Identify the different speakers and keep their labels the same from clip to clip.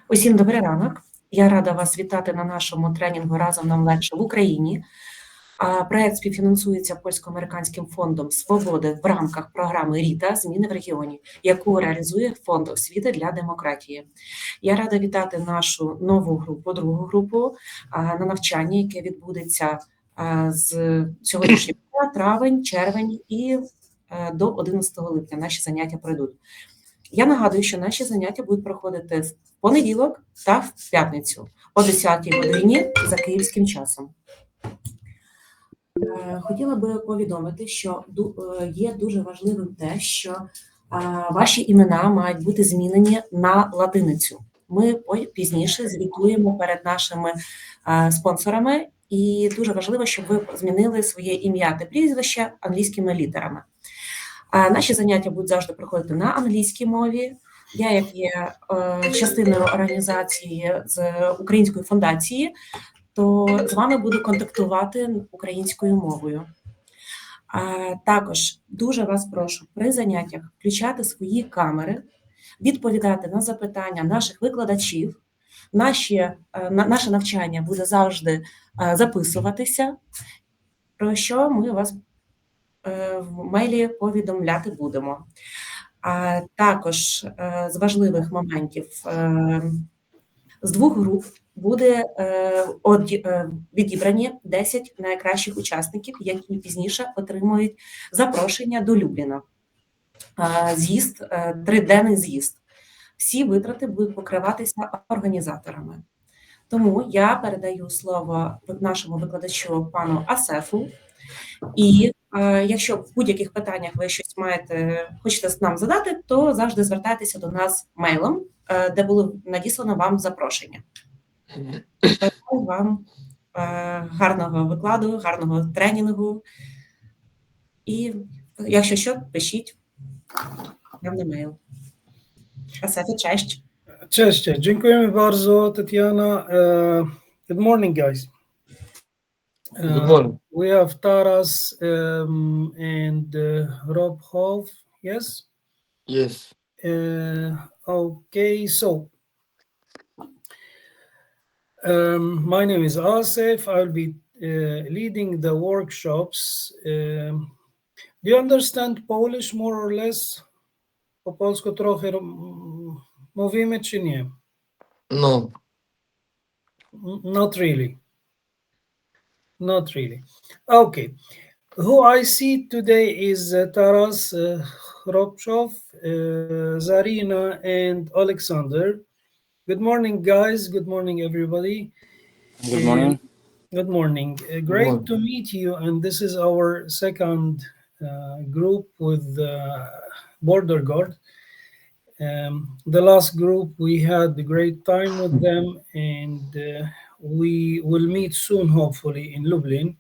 Speaker 1: Усім добрий ранок. Я рада вас вітати на нашому тренінгу «Разом нам легше в Україні». Проект співфінансується Польсько-Американським Фондом Свободи в рамках програми RITA «Зміни в регіоні», яку реалізує Фонд Освіти для Demokracji. Я рада вітати нашу нову групу, другу групу на навчанні, яке відбудеться з сьогоднішнього дня, травень, червень і до 11 липня наші заняття пройдуть. Я нагадую, що наші заняття будуть проходити в понеділок та в п'ятницю о 10-й годині за київським часом. Хотіла би повідомити, що є дуже важливим те, що ваші імена мають бути змінені на латиницю. Ми пізніше звітуємо перед нашими спонсорами, і дуже важливо, щоб ви змінили своє ім'я та прізвище англійськими літерами. Наші заняття будуть завжди проходити на англійській мові. Я, як є частиною організації з Української фундації, то з вами буду контактувати українською мовою. Також дуже вас прошу при заняттях включати свої камери, відповідати на запитання наших викладачів. Наше навчання буде завжди записуватися, про що ми вас в мейлі повідомляти будемо. Також з важливих моментів з двох груп буде відібрані 10 найкращих учасників, які пізніше отримують запрошення до Любліна. З'їзд, 3-денний з'їзд. Всі витрати будуть покриватися організаторами. Тому я передаю слово нашому викладачу пану Асефу. І якщо в будь-яких питаннях ви щось хочете нам задати, то завжди звертайтеся до нас мейлом, де було надіслано вам запрошення. Бажаю вам гарного викладу, гарного тренінгу. І якщо що, пишіть нам на мейл. Асефі, честь.
Speaker 2: Cześć, dziękujemy bardzo, Tatiana. Good morning, guys.
Speaker 3: Good morning.
Speaker 2: We have Taras and Rob Hoff, yes?
Speaker 3: Yes.
Speaker 2: Okay, so my name is Asef. I'll be leading the workshops. Do you understand Polish more or less? Po polsku trochę mówimy czy nie?
Speaker 3: No.
Speaker 2: Not really. Not really. Okay. Who I see today is Taras, Robchov, Zarina, and Alexander. Good morning, guys. Good morning, everybody.
Speaker 4: Good morning.
Speaker 2: Good morning. Great to meet you. And this is our second group with Border Guard. The last group, we had a great time with them, and we will meet soon, hopefully, in Lublin.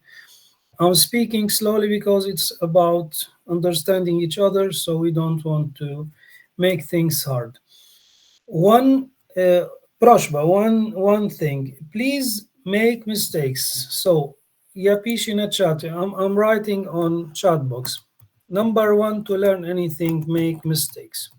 Speaker 2: I'm speaking slowly because it's about understanding each other, so we don't want to make things hard. One thing, please make mistakes. So, я пишу на чате, I'm writing on chat box. Number 1, to learn anything, make mistakes.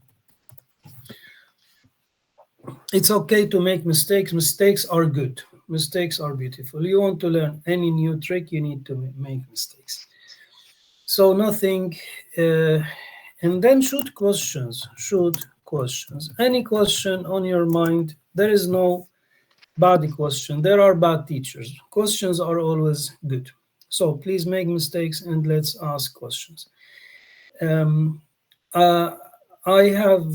Speaker 2: It's okay to make mistakes. Mistakes are good. Mistakes are beautiful. You want to learn any new trick, you need to make mistakes. So nothing, and then shoot questions. Any question on your mind. There is no bad question. There are bad teachers. Questions are always good. So please make mistakes and let's ask questions. I have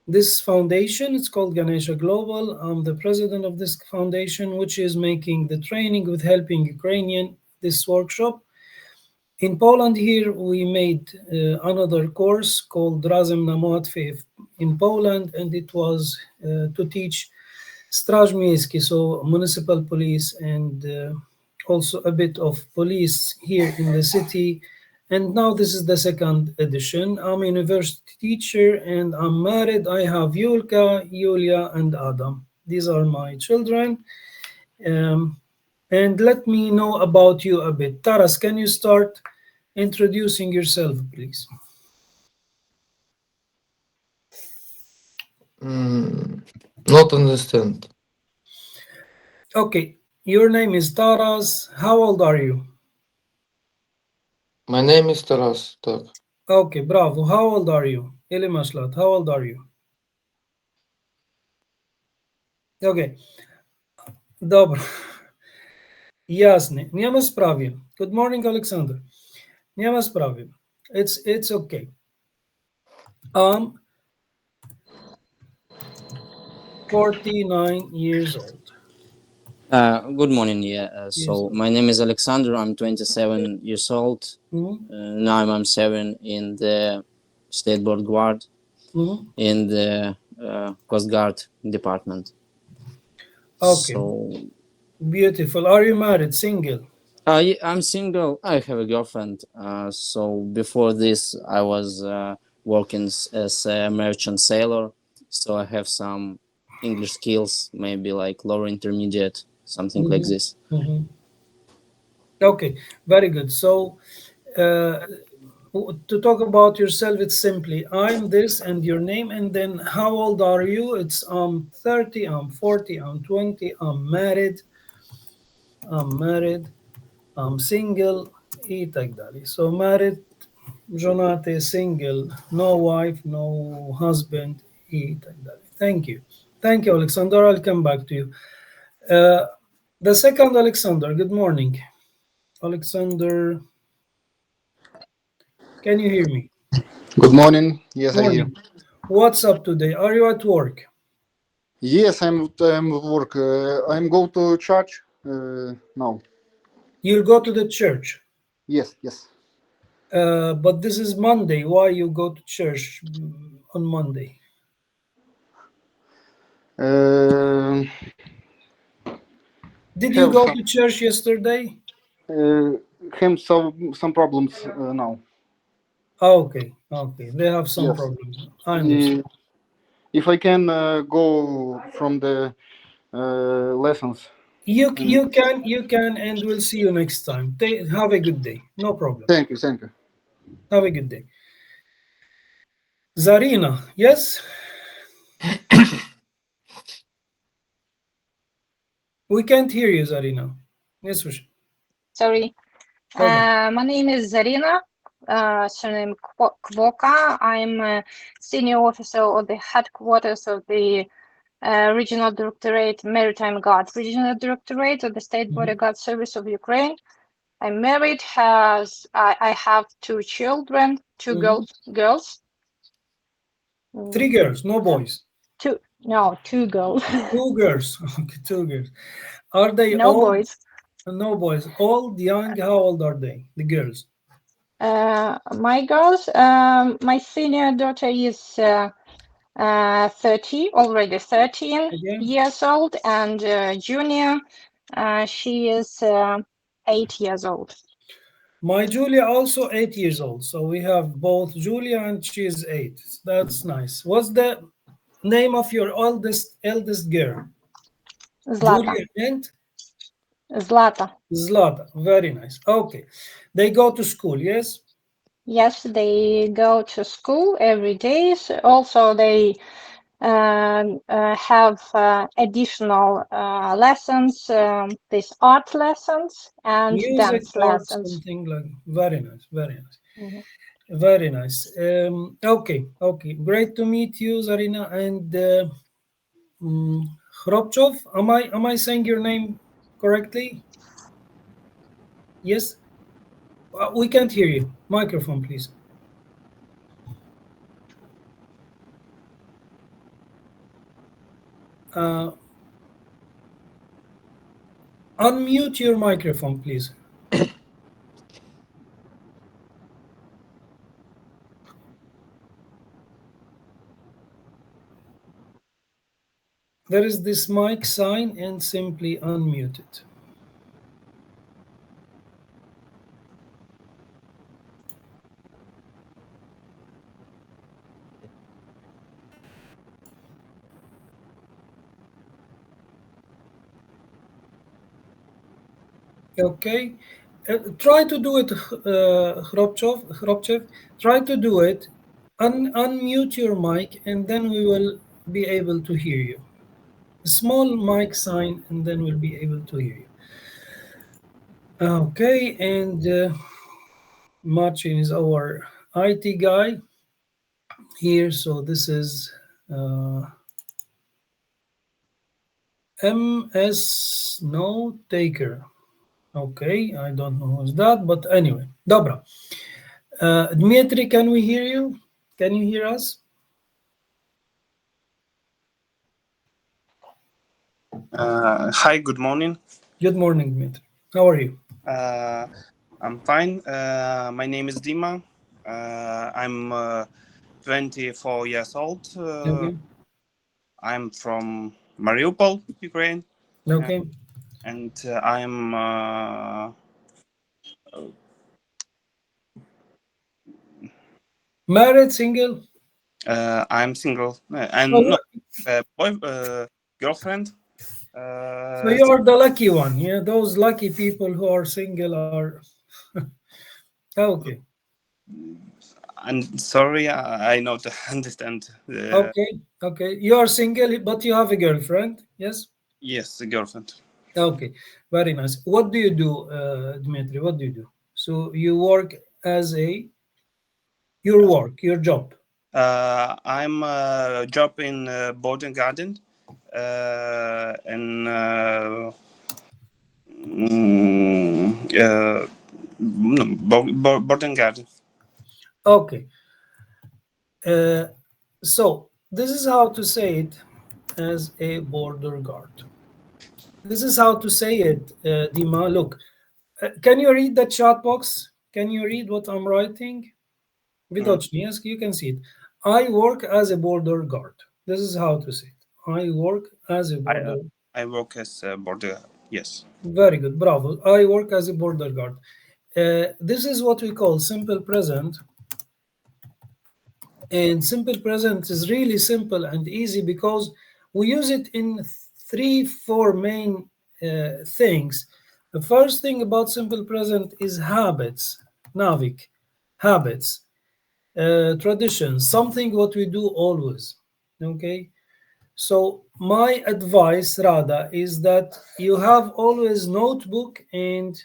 Speaker 2: this foundation. It's called Ganesha Global. I'm the president of this foundation, which is making the training with helping Ukrainian, this workshop. In Poland here, we made another course called Razem na łatwiej in Poland, and it was to teach Straż Miejskiej, so municipal police, and also a bit of police here in the city. And now this is the second edition. I'm a university teacher and I'm married. I have Yulka, Yulia, and Adam. These are my children. And let me know about you a bit. Taras, can you start introducing yourself, please?
Speaker 3: Not understand.
Speaker 2: Okay, your name is Taras. How old are you?
Speaker 3: My name is Taras. Так.
Speaker 2: Okay, bravo. How old are you? Ili Maslat, how old are you? Okay, dobro. Jasne, nie ma sprawy. Good morning, Alexander. Nie ma sprawy. It's okay. 49 years old.
Speaker 4: Good morning. So my name is Alexander. I'm 27 years old. Now I'm 7 in the State Board Guard in the Coast Guard department.
Speaker 2: Okay.
Speaker 4: So,
Speaker 2: Beautiful. Are you married? Single?
Speaker 4: I'm single. I have a girlfriend. So before this, I was working as a merchant sailor. So I have some English skills, maybe like lower intermediate, something like this.
Speaker 2: Okay, very good. So to talk about yourself, it's simply I'm this and your name, and then how old are you? It's I'm 30, I'm 40, I'm 20, I'm married, I'm single i tak dalej. So married, żonaty, single, no wife, no husband i tak dalej. Thank you, Alexander. I'll come back to you. The second Alexander, good morning. Alexander, can you hear me?
Speaker 5: Good morning. Yes, I hear.
Speaker 2: Morning. What's up today? Are you at work?
Speaker 5: Yes, I'm at work. I'm go to church now.
Speaker 2: You'll go to the church.
Speaker 5: Yes.
Speaker 2: But this is Monday. Why you go to church on Monday? Did you go to church yesterday?
Speaker 5: Have some problems now.
Speaker 2: Okay. They have some
Speaker 5: Yes.
Speaker 2: problems. I understand.
Speaker 5: If I can go from the lessons.
Speaker 2: You can, and we'll see you next time. Have a good day. No problem.
Speaker 5: Thank you.
Speaker 2: Have a good day. Zarina, yes? We can't hear you, Zarina. Yes,
Speaker 6: Sorry.
Speaker 2: Okay.
Speaker 6: My name is Zarina, surname Kvoka. I'm a senior officer of the headquarters of the Regional Directorate Maritime Guard, Regional Directorate of the State Border Guard Service of Ukraine. I'm married. I have 2 children, 2 girls.
Speaker 2: 3 girls, no boys.
Speaker 6: 2 girls.
Speaker 2: 2 girls. Okay, 2 girls. Are they
Speaker 6: No
Speaker 2: old?
Speaker 6: boys.
Speaker 2: No boys. Old, young? How old are they? The girls.
Speaker 6: My girls. My senior daughter is 30, already 13 years old, and junior, she is 8 years old.
Speaker 2: My Julia also 8 years old. So we have both Julia and she is 8. That's nice. What's the name of your eldest girl?
Speaker 6: Zlata.
Speaker 2: Julia and
Speaker 6: Zlata.
Speaker 2: Very nice. Okay. They go to school, yes?
Speaker 6: Yes, they go to school every day. So also, they have additional lessons, these art lessons and
Speaker 2: Music,
Speaker 6: dance
Speaker 2: art,
Speaker 6: lessons.
Speaker 2: something like very nice. Very nice. Okay. Great to meet you, Zarina. And Khropchov, am I saying your name correctly? Yes? We can't hear you. Microphone, please. Unmute your microphone, please. There is this mic sign and simply unmute it. Okay. Try to do it, Khropchev. Try to do it. Unmute your mic, and then we will be able to hear you. A small mic sign, and then we'll be able to hear you. Okay, and Marcin is our IT guy here. So this is MS Note Taker. Okay, I don't know who's that, but anyway. Dobra. Dmitry, can we hear you? Can you hear us?
Speaker 7: Hi, good morning.
Speaker 2: Good morning, Dmitry. How are you?
Speaker 7: I'm fine. My name is Dima. I'm 24 years old.
Speaker 2: Okay.
Speaker 7: I'm from Mariupol, Ukraine,
Speaker 2: Okay.
Speaker 7: and I'm
Speaker 2: Married, single?
Speaker 7: I'm single. I'm
Speaker 2: Oh,
Speaker 7: not girlfriend.
Speaker 2: so you're the lucky one. Yeah, those lucky people who are single are. Okay.
Speaker 7: I'm sorry, I not understand.
Speaker 2: Okay. You are single, but you have a girlfriend. Yes.
Speaker 7: Yes, a girlfriend.
Speaker 2: Okay. Very nice. What do you do, Dmitry? What do you do? So you work as your job.
Speaker 7: I'm a job in Boarding Garden, and Boarding Garden.
Speaker 2: Okay. So this is how to say it as a border guard. This is how to say it, Dima. Look, can you read the chat box? Can you read what I'm writing? Widocznie, yes, you can see it. I work as a border guard. This is how to say it. I work as a border.
Speaker 7: I work as a border. Yes.
Speaker 2: Very good, bravo. I work as a border guard. This is what we call simple present. And simple present is really simple and easy because we use it in 3-4 main things. The first thing about simple present is habits, navik, habits, traditions, something what we do always. Okay, so my advice, Rada, is that you have always notebook and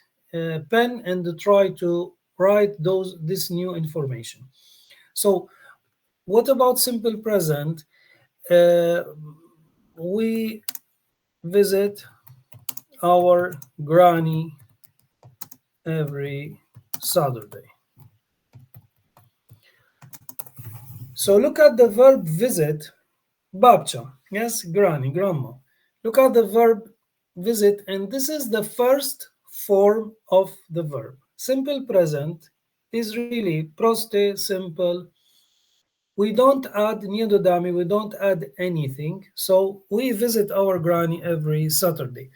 Speaker 2: pen and try to write this new information. So what about simple present? We visit our granny every Saturday. So look at the verb visit, babcia, yes, granny, grandma. Look at the verb visit, and this is the first form of the verb. Simple present is really proste, simple. We don't add nie dodamy, we don't add anything. So we visit our granny every Saturday.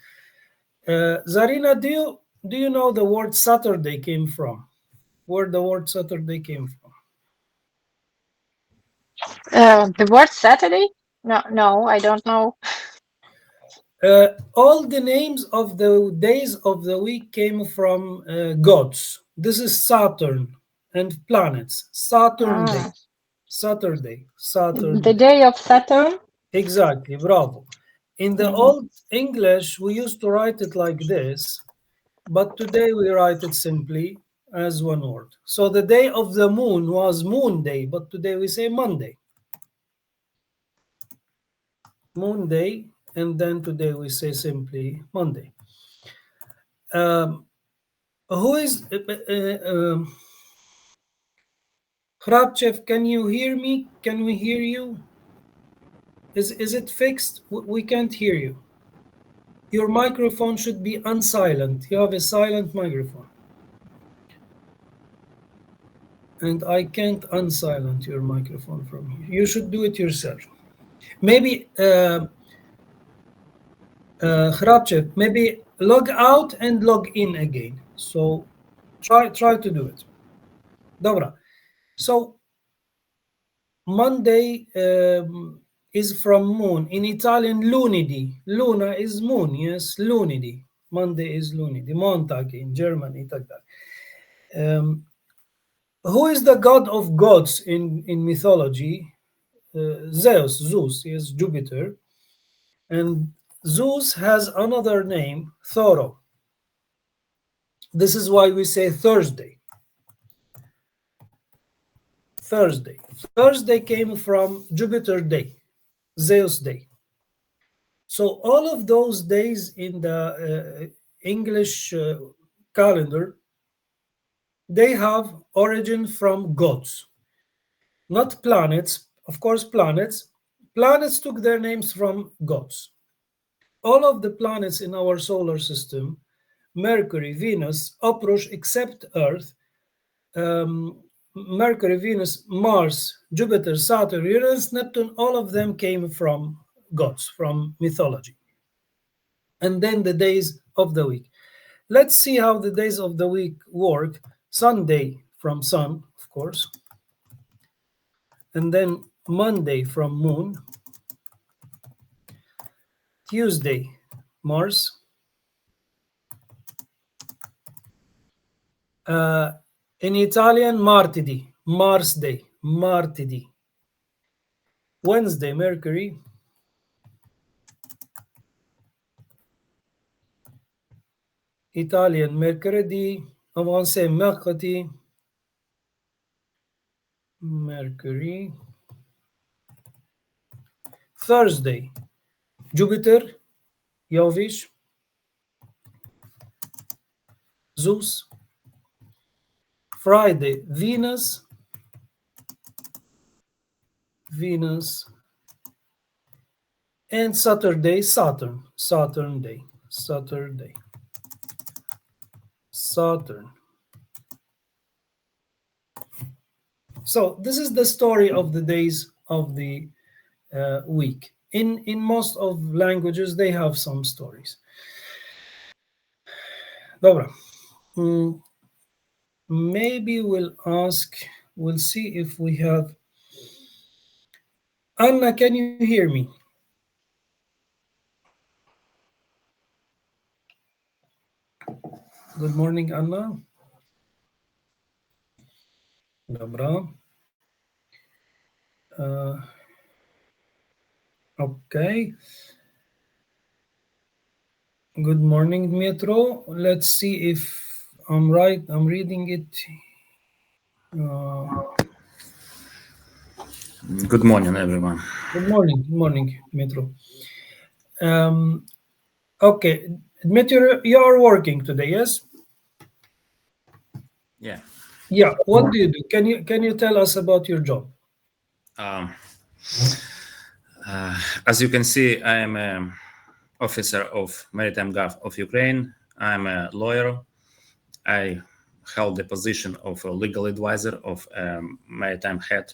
Speaker 2: Zarina, do you know the word Saturday came from? Where the word Saturday came from?
Speaker 6: The word Saturday? No, I don't know.
Speaker 2: All the names of the days of the week came from gods. This is Saturn and planets. Saturday.
Speaker 6: The day of Saturn?
Speaker 2: Exactly, bravo. In the old English, we used to write it like this, but today we write it simply as one word. So the day of the moon was Moon Day, but today we say Monday. Moon Day, and then today we say simply Monday. Who is Hrabchev, can you hear me? Can we hear you? Is it fixed? We can't hear you. Your microphone should be unsilent. You have a silent microphone. And I can't unsilent your microphone from here. You should do it yourself. Maybe Hrabchev, maybe log out and log in again. So try to do it. Dobra. So Monday is from moon. In Italian, lunedì. Luna is moon, yes, lunedì. Monday is lunedì. Montag in German, i tak dalej. Who is the god of gods in mythology? Zeus is Jupiter, and Zeus has another name, Thoro. This is why we say Thursday. Thursday came from Jupiter Day, Zeus Day. So all of those days in the English calendar, they have origin from gods, not planets. Of course, planets took their names from gods. All of the planets in our solar system, Mercury, Venus, oprócz except Earth, Mercury, Venus, Mars, Jupiter, Saturn, Uranus, Neptune, all of them came from gods, from mythology. And then the days of the week. Let's see how the days of the week work. Sunday from sun, of course. And then Monday from moon. Tuesday, Mars. In Italian, martedì, Mars Day, martedì. Wednesday, Mercury. Italian, mercredi. I want to say mercredi. Mercury. Thursday, Jupiter, Jovish, Zeus. Friday, Venus, and Saturday, Saturn. So this is the story of the days of the week. In most of languages, they have some stories. Dobra. Maybe we'll see if we have. Anna, can you hear me? Good morning, Anna. Dobra. Okay. Good morning, Dmitro. Let's see if I'm right. I'm reading it.
Speaker 8: Good morning, everyone.
Speaker 2: Good morning, Dmitro. Okay, Dmitro, you are working today, yes?
Speaker 8: Yeah.
Speaker 2: Yeah. What do you do? Can you tell us about your job?
Speaker 8: As you can see, I am an officer of Maritime Guard of Ukraine. I'm a lawyer. I held the position of a legal advisor of maritime head,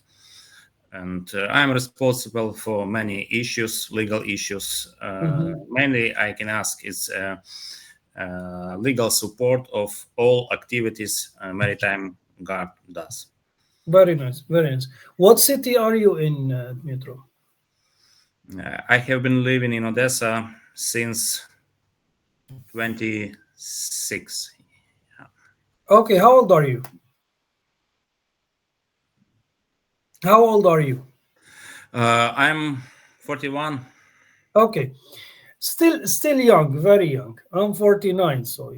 Speaker 8: and I'm responsible for many issues, legal issues. Mainly, I can ask is legal support of all activities Maritime Guard does.
Speaker 2: Very nice, very nice. What city are you in, Dmitro?
Speaker 8: I have been living in Odessa since 26.
Speaker 2: Okay, how old are you?
Speaker 8: I'm 41.
Speaker 2: Okay, still young, very young. I'm 49, so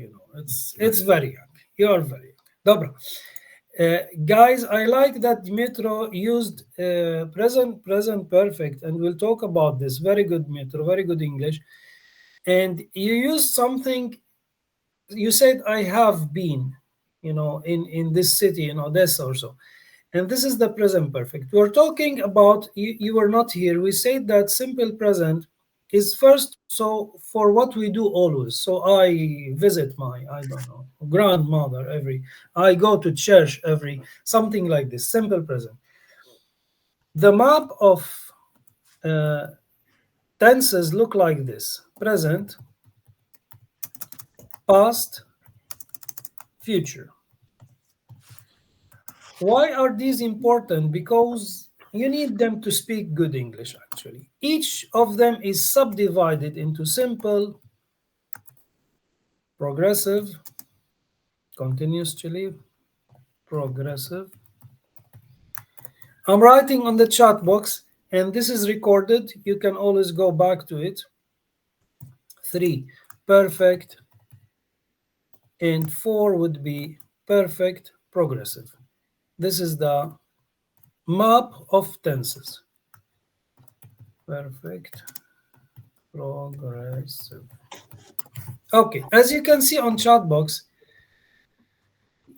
Speaker 2: it's very young. You're very young. Dobra. Guys, I like that Dmitro used present perfect, and we'll talk about this. Very good, Dmitro, very good English. And you used something, you said, I have been, in this city, in Odessa or so. And this is the present perfect. We're talking about, you were not here. We said that simple present is first, so for what we do always. So I visit my, I don't know, grandmother I go to church something like this, simple present. The map of tenses look like this: present, past, future. Why are these important? Because you need them to speak good English, actually. Each of them is subdivided into simple, progressive, continuously, progressive. I'm writing on the chat box, and this is recorded. You can always go back to it. 3, perfect, and 4 would be perfect progressive. This is the map of tenses. Perfect progressive. Okay, as you can see on chat box,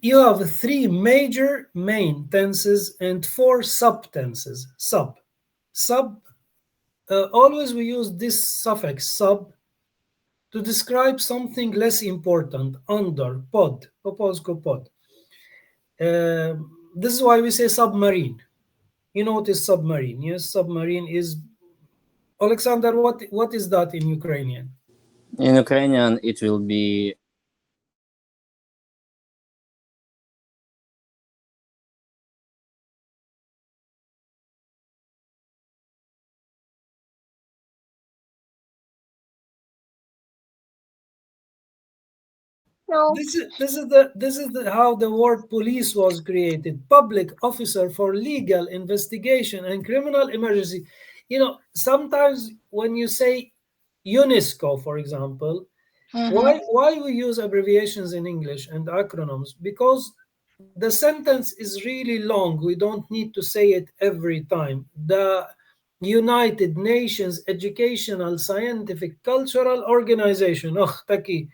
Speaker 2: you have 3 major main tenses and 4 subtenses. Always we use this suffix sub to describe something less important, under, pod, po polsku pod. This is why we say submarine. You know what is submarine? Yes, submarine is... Alexander, what is that in Ukrainian?
Speaker 4: In Ukrainian, it will be
Speaker 6: No.
Speaker 2: This is how the word police was created. Public officer for legal investigation and criminal emergency. You know, sometimes when you say UNESCO, for example, why we use abbreviations in English and acronyms? Because the sentence is really long. We don't need to say it every time. The United Nations Educational, Scientific, Cultural Organization. Oh, taki.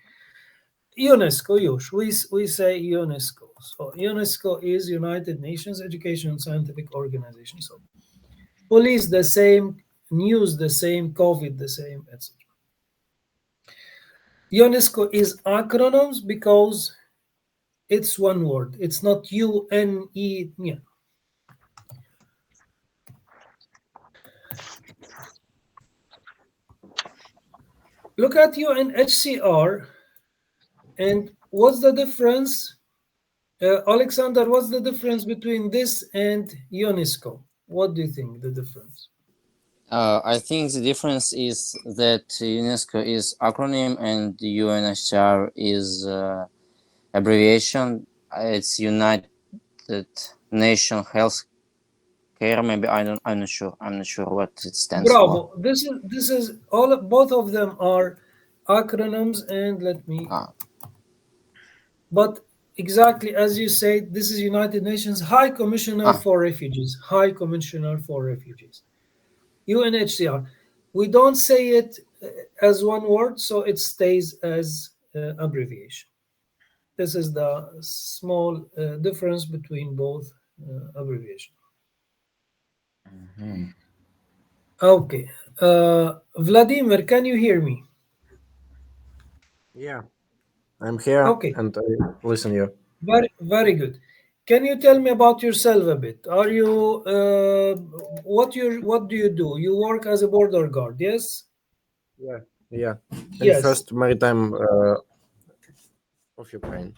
Speaker 2: UNESCO już. We say UNESCO. So UNESCO is United Nations Educational Scientific Organization. So police the same, news the same, COVID the same, etc. UNESCO is acronyms because it's one word. It's not U-N-E. Yeah. Look at UNHCR. And what's the difference? Alexander, what's the difference between this and UNESCO? What do you think the difference?
Speaker 4: I think the difference is that UNESCO is acronym and UNHCR is abbreviation. It's United Nations Health Care. Maybe I'm not sure. I'm not sure what it stands
Speaker 2: Bravo.
Speaker 4: for.
Speaker 2: This is all. Both of them are acronyms, and let me. But exactly as you say, this is United Nations High Commissioner for Refugees. High Commissioner for Refugees. UNHCR. We don't say it as one word, so it stays as abbreviation. This is the small difference between both abbreviations. Okay. Vladimir, can you hear me?
Speaker 9: Yeah, I'm here.
Speaker 2: Okay.
Speaker 9: And I listen you.
Speaker 2: Very good. Can you tell me about yourself a bit? Are you what do you do? You work as a border guard, yes?
Speaker 9: Yeah. In
Speaker 2: Yes.
Speaker 9: first maritime of Ukraine.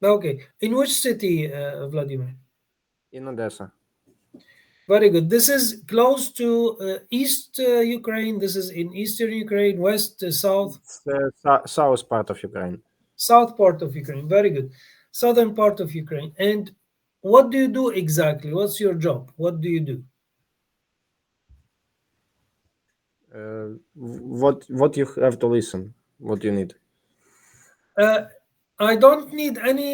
Speaker 2: Okay. In which city, Vladimir?
Speaker 9: In Odessa.
Speaker 2: Very good. This is close to East Ukraine. This is in Eastern Ukraine, West, South?
Speaker 9: It's the south part of Ukraine.
Speaker 2: South part of Ukraine. Very good. Southern part of Ukraine. And what do you do exactly? What's your job? What do you do?
Speaker 9: What you have to listen? What you need?
Speaker 2: I don't need any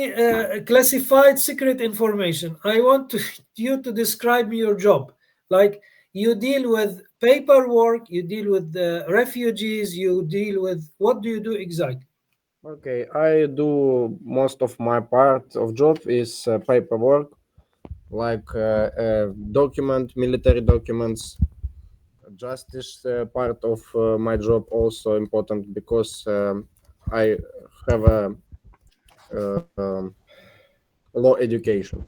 Speaker 2: classified secret information. I want you to describe your job. Like you deal with paperwork, you deal with refugees, you deal with, what do you do exactly?
Speaker 9: Okay, I do most of my part of job is paperwork, like military documents. Justice part of my job also important because I have a law education.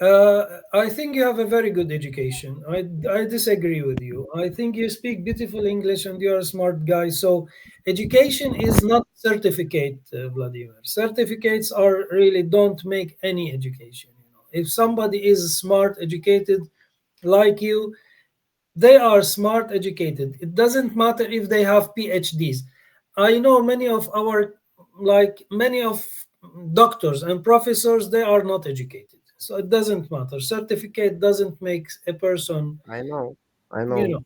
Speaker 2: I think you have a very good education. I disagree with you. I think you speak beautiful English and you're a smart guy. So education is not certificate, Vladimir. Certificates are really don't make any education. You know, if somebody is smart, educated like you, they are smart, educated. It doesn't matter if they have PhDs. I know many of doctors and professors, they are not educated. So it doesn't matter. Certificate doesn't make a person,
Speaker 9: I know.
Speaker 2: you know.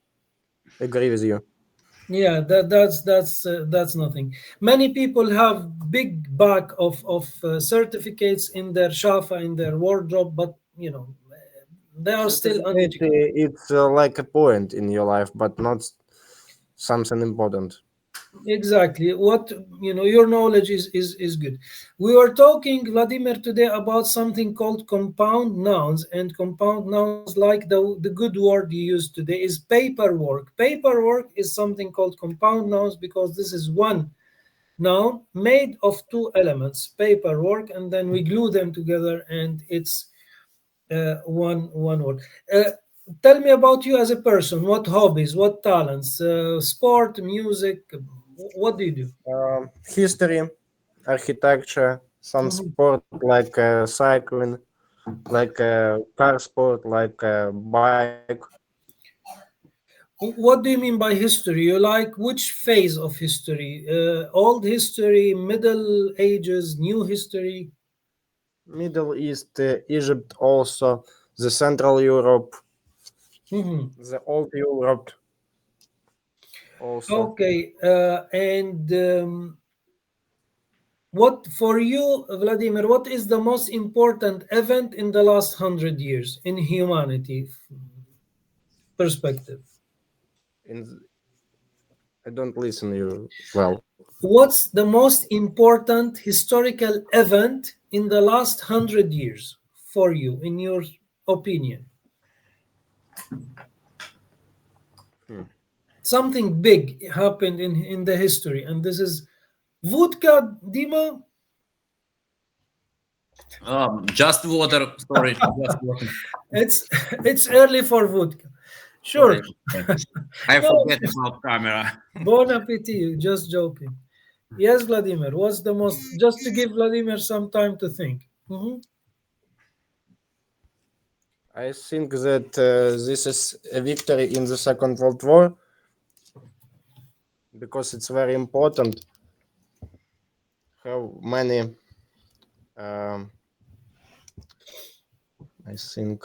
Speaker 9: Agree with you.
Speaker 2: Yeah, that's nothing. Many people have big bag of certificates in their shafa, in their wardrobe, but you know, they are still uneducated.
Speaker 9: It's like a point in your life, but not something important.
Speaker 2: Exactly. What, you know, your knowledge is good. We were talking, Vladimir, today about something called compound nouns, and compound nouns, like the good word you used today, is paperwork. Paperwork is something called compound nouns because this is one noun made of two elements, paperwork, and then we glue them together and it's one word. Tell me about you as a person. What hobbies, what talents, sport, music, what do you do?
Speaker 9: History, architecture, some sport like cycling, like car sport, like bike.
Speaker 2: What do you mean by history? You like which phase of history? Old history, Middle Ages, new history?
Speaker 9: Middle East, Egypt also, the Central Europe, the Old Europe also.
Speaker 2: Okay, and what for you, Vladimir? What is the most important event in the last 100 years in humanity perspective?
Speaker 9: I don't listen you well.
Speaker 2: What's the most important historical event in the last 100 years for you, in your opinion? Something big happened in the history, and this is vodka, Dima.
Speaker 8: Just water. Sorry, just water.
Speaker 2: It's early for vodka. Sure.
Speaker 8: Sorry. I forget about camera.
Speaker 2: Bon appetit. Just joking. Yes, Vladimir. What's the most? Just to give Vladimir some time to think.
Speaker 9: I think that this is a victory in the Second World War because it's very important how many I think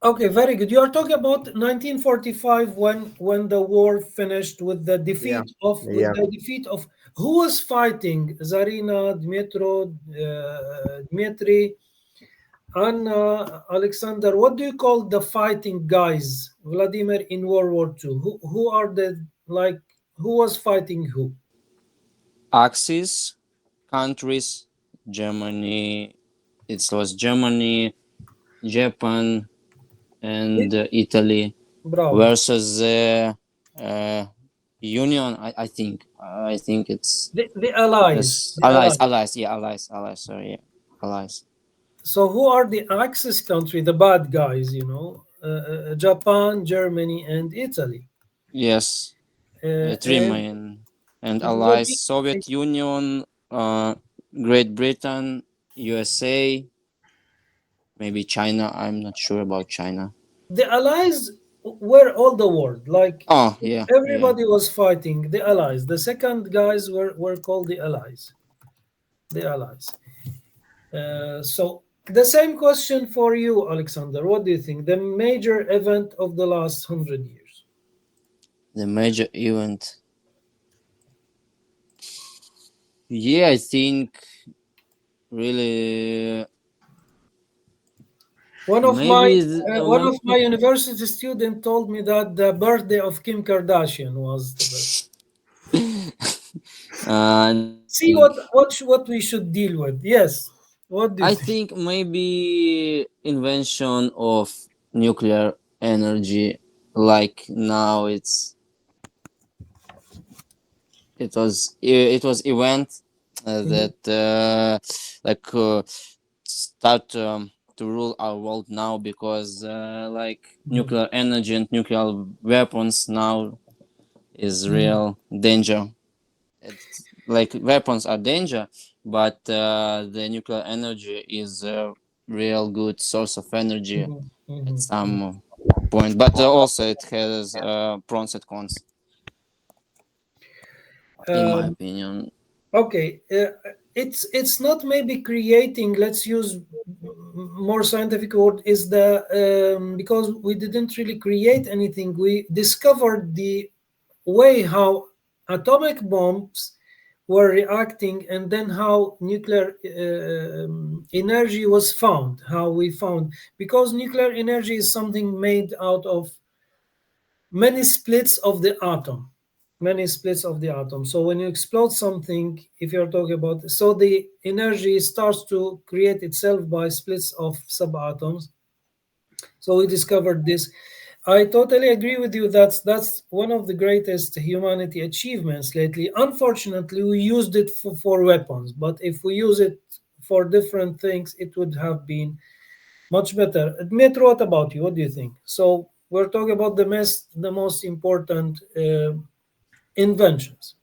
Speaker 2: Okay, very good. You are talking about 1945 when the war finished with the defeat the defeat of who was fighting? Zarina, Dmitry, Anna, Alexander. What do you call the fighting guys, Vladimir, in World War II? Who are the, like, who was fighting who?
Speaker 4: Axis countries, Germany. It was Germany, Japan, and Italy.
Speaker 2: Bravo.
Speaker 4: Versus the Union. I think it's
Speaker 2: the Allies.
Speaker 4: Allies. Sorry, yeah. Allies.
Speaker 2: So who are the Axis country, the bad guys? You know, Japan, Germany, and Italy.
Speaker 4: Yes, three main and allies: Soviet Union, Great Britain, USA, maybe China. I'm not sure about China.
Speaker 2: The Allies were all the world. Like, everybody was fighting the Allies. The second guys were called the Allies. The Allies. So the same question for you, Alexander. What do you think? The major event of the last 100 years?
Speaker 4: The major event. Yeah, I think really
Speaker 2: one of my university students told me that the birthday of Kim Kardashian was the birthday. See what we should deal with. Yes. What do you think?
Speaker 4: Think maybe invention of nuclear energy, like now it was event that start to rule our world now, because like nuclear energy and nuclear weapons now is real danger. It's like weapons are danger, but the nuclear energy is a real good source of energy at some point. But also it has pros and cons, in my opinion.
Speaker 2: Okay, it's not maybe creating. Let's use more scientific word. Is the because we didn't really create anything. We discovered the way how atomic bombs were reacting, and then how nuclear energy was found. How we found, because nuclear energy is something made out of many splits of the atom. Many splits of the atom. So when you explode something, if you're talking about, so the energy starts to create itself by splits of subatoms. So we discovered this. I totally agree with you. That's one of the greatest humanity achievements lately. Unfortunately, we used it for weapons, but if we use it for different things, it would have been much better. Dmitry, what about you? What do you think? So we're talking about the most important inventions.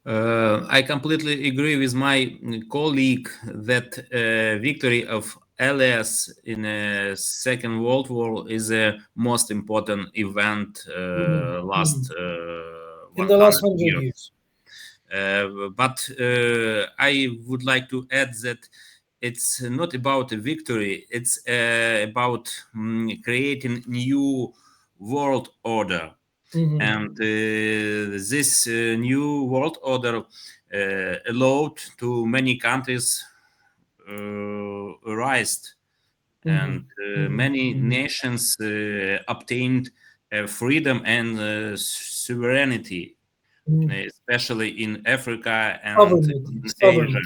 Speaker 8: I completely agree with my colleague that victory of Allies in the Second World War is the most important event last
Speaker 2: in the last
Speaker 8: 100
Speaker 2: 100 years.
Speaker 8: But I would like to add that it's not about a victory. It's about creating new world order. And this new world order allowed to many countries rise, and many nations obtained freedom and sovereignty, especially in Africa and in Asia.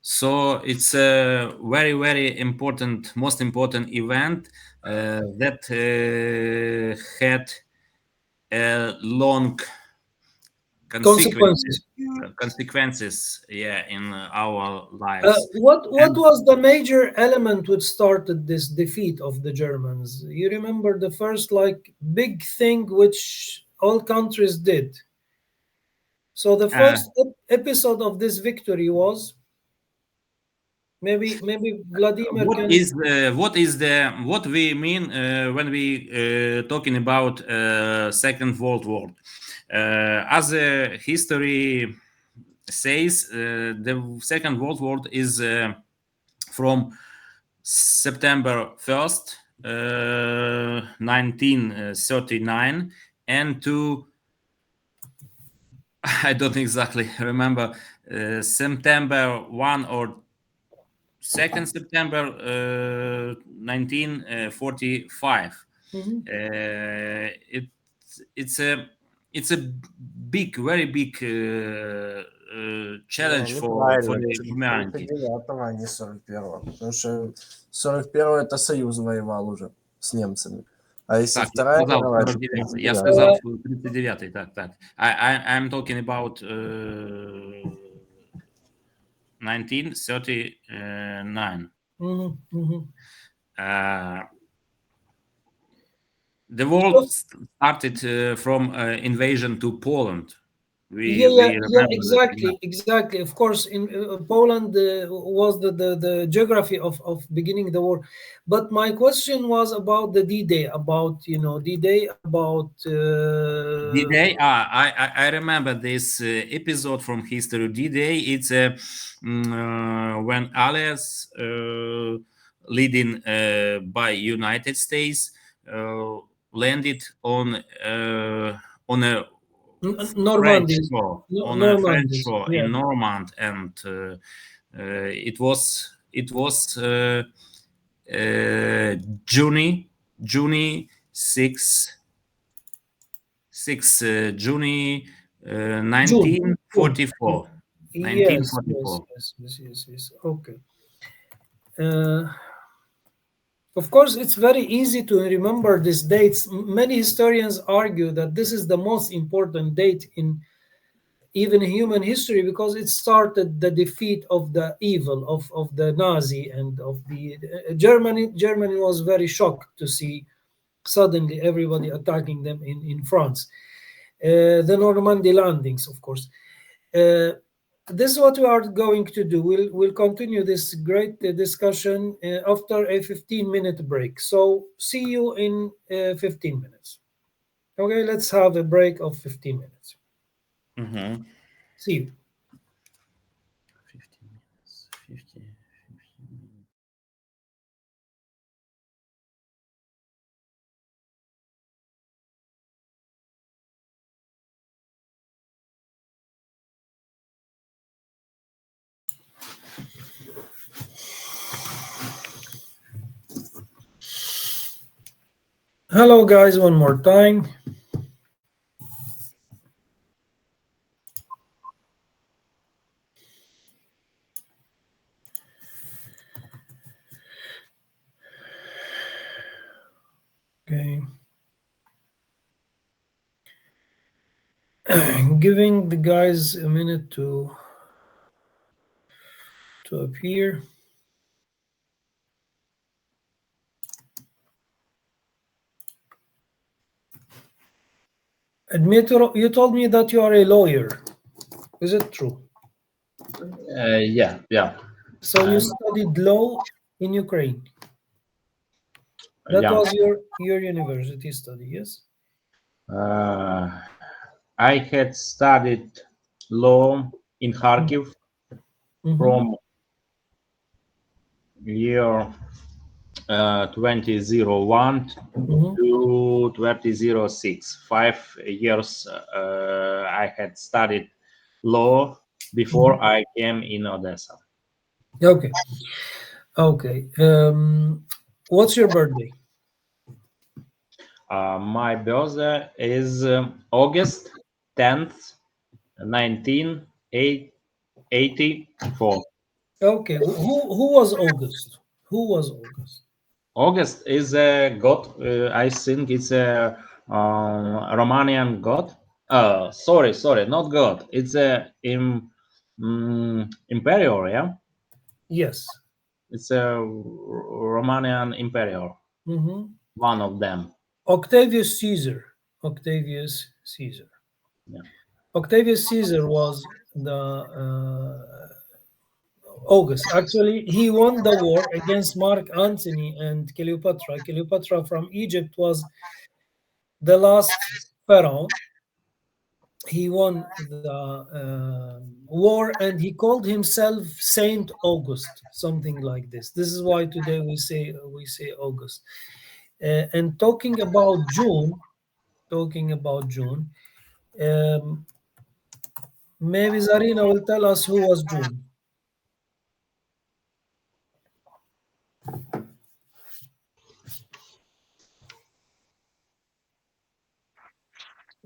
Speaker 8: So it's a very, very important, most important event that had long consequences, yeah, in our lives.
Speaker 2: What was the major element which started this defeat of the Germans? You remember the first big thing which all countries did. So the first episode of this victory was maybe Vladimir.
Speaker 8: What we mean when we talking about Second World War? As history says, the Second World War is from September 1st, 1939, and to I don't exactly remember September 1 or 2nd September 1945. It's a big, very big challenge for the humanity.
Speaker 9: 39-го, а не 41-го. Потому что 41-го это Союз воевал уже с немцами. А если
Speaker 8: Так,
Speaker 9: вторая мировая, то
Speaker 8: 49-й. Я сказал 39-й, так. I'm talking about 1939. The war started from invasion to Poland.
Speaker 2: Exactly. Of course, in Poland was the geography of beginning the war. But my question was about the D-Day, about D-Day, about
Speaker 8: D-Day. I remember this episode from history. D-Day. It's when Allies, leading by United States, landed on a
Speaker 2: Normandy.
Speaker 8: French shore in Normand, and it was June June 1944. 1944.
Speaker 2: Yes. Okay. Of course, it's very easy to remember these dates. Many historians argue that this is the most important date in even human history because it started the defeat of the evil of the Nazi and of the Germany. Germany was very shocked to see suddenly everybody attacking them in France. The Normandy landings, of course. This is what we are going to do. We'll continue this great discussion after a 15-minute break. So see you in 15 minutes. Okay, let's have a break of 15 minutes.
Speaker 8: Mhm.
Speaker 2: See you.
Speaker 8: 15 minutes. 15 minutes.
Speaker 2: Hello, guys, one more time. Okay. Giving the guys a minute to appear. Dmitro, you told me that you are a lawyer. Is it true?
Speaker 8: Yeah.
Speaker 2: So you studied law in Ukraine. That
Speaker 8: Yeah.
Speaker 2: was your university study, yes?
Speaker 8: I had studied law in Kharkiv from year 2001 to 2006. 5 years I had studied law before I came in Odessa.
Speaker 2: Okay. Okay. What's your birthday?
Speaker 8: My birthday is August 10th, 1984.
Speaker 2: Okay. Who was August? Who was August?
Speaker 8: August is a god. I think it's a Romanian god. Sorry, not god. It's a imperial. Yeah,
Speaker 2: Yes.
Speaker 8: it's a Romanian imperial. One of them.
Speaker 2: Octavius Caesar. Octavius Caesar.
Speaker 8: Yeah.
Speaker 2: Octavius Caesar was the August. Actually, he won the war against Mark Antony and Cleopatra. Cleopatra from Egypt was the last pharaoh. He won the war and he called himself Saint August, something like this. This is why today we say August. And talking about June, maybe Zarina will tell us who was June.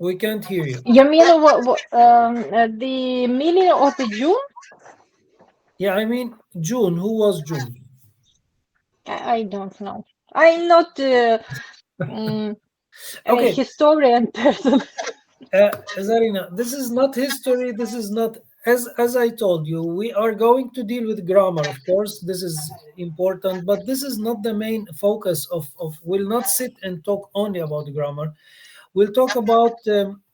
Speaker 2: We can't hear you.
Speaker 6: You mean the meaning of the June?
Speaker 2: Yeah, I mean June. Who was June?
Speaker 6: I don't know. I'm not a historian person.
Speaker 2: Zarina, this is not history. This is not, as I told you, we are going to deal with grammar. Of course, this is important, but this is not the main focus of we'll not sit and talk only about grammar. We'll talk about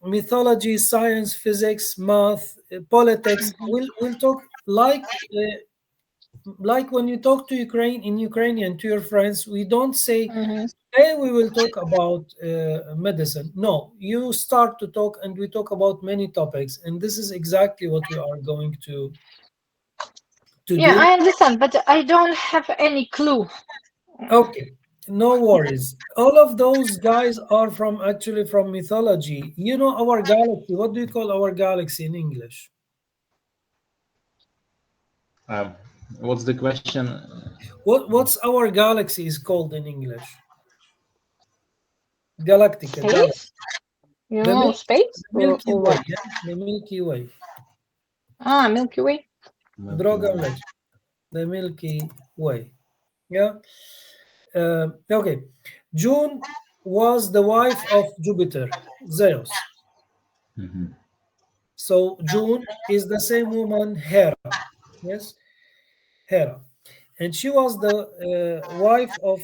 Speaker 2: mythology, science, physics, math, politics. We'll talk like when you talk to Ukrainian to your friends, we don't say, hey, we will talk about medicine. No, you start to talk and we talk about many topics. And this is exactly what we are going to do.
Speaker 6: I understand, but I don't have any clue.
Speaker 2: Okay, no worries. All of those guys are actually from mythology. You know our galaxy. What do you call our galaxy in English?
Speaker 8: What's the question?
Speaker 2: What's our galaxy is called in English? Galactica.
Speaker 6: Space? You know, space?
Speaker 2: The Milky
Speaker 6: or
Speaker 2: Way.
Speaker 6: what?
Speaker 2: Yeah? The Milky Way.
Speaker 6: Milky Way.
Speaker 2: Droga Mleczna. The Milky Way. Yeah. Okay. June was the wife of Jupiter, Zeus. So June is the same woman, Hera. Yes, Hera, and she was the wife of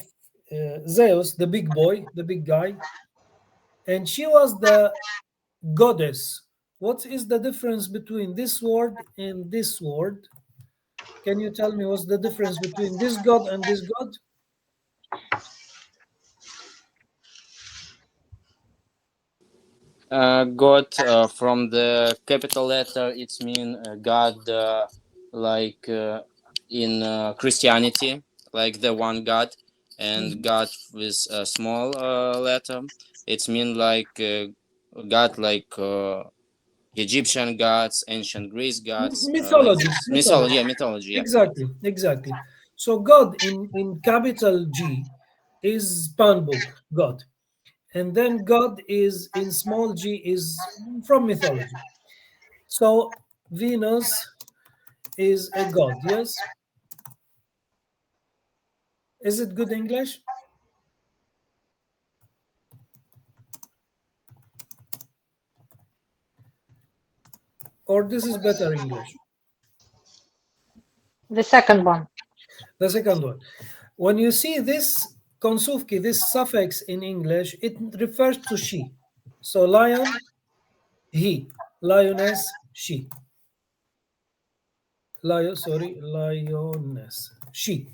Speaker 2: Zeus, the big boy, the big guy, and she was the goddess. What is the difference between this word and this word? Can you tell me what's the difference between this god and this god?
Speaker 4: God, from the capital letter, it's mean God, like in Christianity, like the one God, and God with a small letter, it's mean like God, like Egyptian gods, ancient Greece gods,
Speaker 2: Mythology.
Speaker 4: mythology. Yeah, mythology. Yeah.
Speaker 2: Exactly. So God in capital G is Panbuk, God. And then God is in small g is from mythology. So Venus is a god, yes? Is it good English? Or this is better English?
Speaker 6: The second one.
Speaker 2: The second one. When you see this konsówki, this suffix in English, it refers to she. So lion, he. Lioness, she. Lioness, she.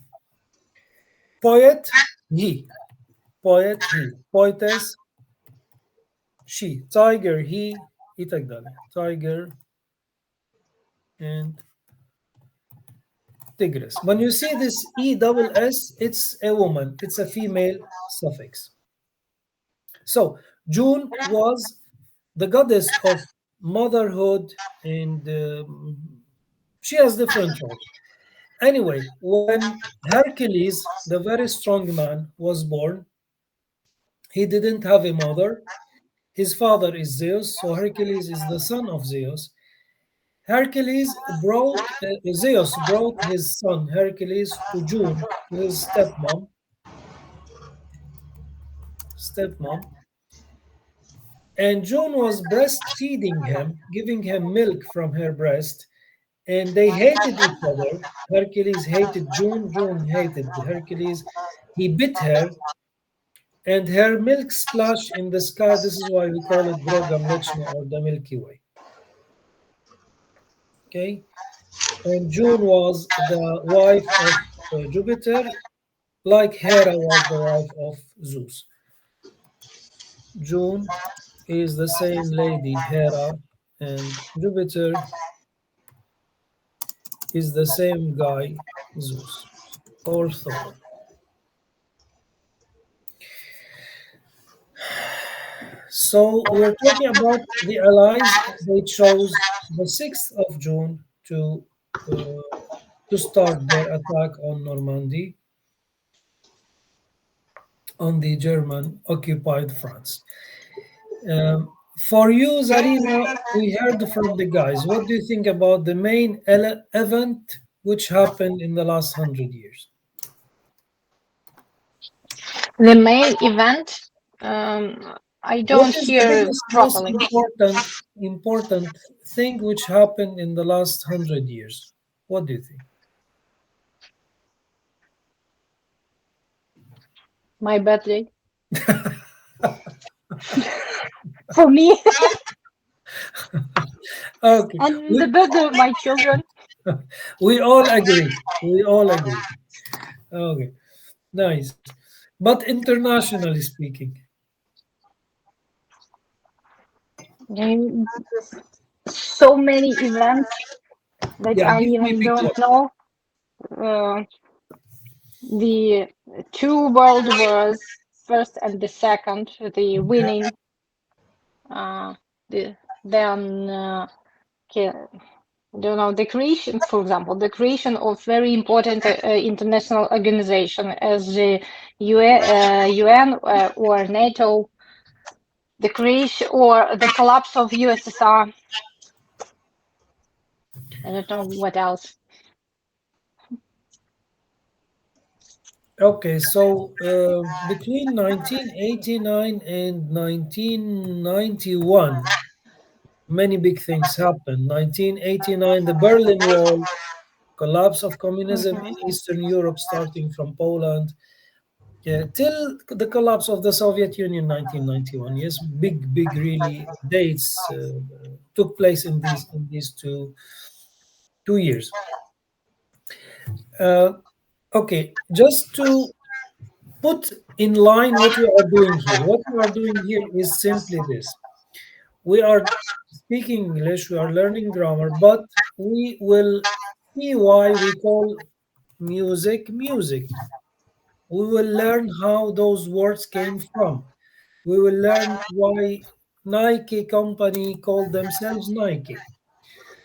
Speaker 2: Poet, he. Poet, he. Poetess, she. Tiger, he. I tak dalej. Tiger and tigress. When you see this ESS, it's a woman. It's a female suffix. So June was the goddess of motherhood, and she has different roles. Anyway, when Hercules, the very strong man, was born, he didn't have a mother. His father is Zeus, so Hercules is the son of Zeus. Zeus brought his son Hercules to June, his stepmom, and June was breastfeeding him, giving him milk from her breast, and they hated each other. Hercules hated June, June hated Hercules. He bit her, and her milk splashed in the sky. This is why we call it Droga Mleczna, or the Milky Way. Okay, and June was the wife of Jupiter, like Hera was the wife of Zeus. June is the same lady, Hera, and Jupiter is the same guy, Zeus, or Thor. So we're talking about the Allies. They chose the 6th of June to start their attack on Normandy, on the German-occupied France. For you, Zarina, we heard from the guys. What do you think about the main event which happened in the last 100 years?
Speaker 6: The main event, I don't hear properly.
Speaker 2: Most important thing which happened in the last 100 years. What do you think?
Speaker 6: My birthday. For me.
Speaker 2: Okay.
Speaker 6: And the birthday of my children.
Speaker 2: We all agree. Okay, nice. But internationally speaking,
Speaker 6: so many events that I even don't know. The 2 world wars, first and the second, the winning. The creation, for example, the creation of very important international organization as the UN or NATO, the creation or the collapse of USSR. I don't know what else.
Speaker 2: Okay, so between 1989 and 1991, many big things happened. 1989, the Berlin Wall, collapse of communism in Eastern Europe, starting from Poland, till the collapse of the Soviet Union, 1991. Yes, big really dates took place in these two years. Okay, just to put in line what we are doing here. What we are doing here is simply this. we are speaking English, we are learning grammar, but we will see why we call music music. We will learn how those words came from. We will learn why Nike company called themselves Nike.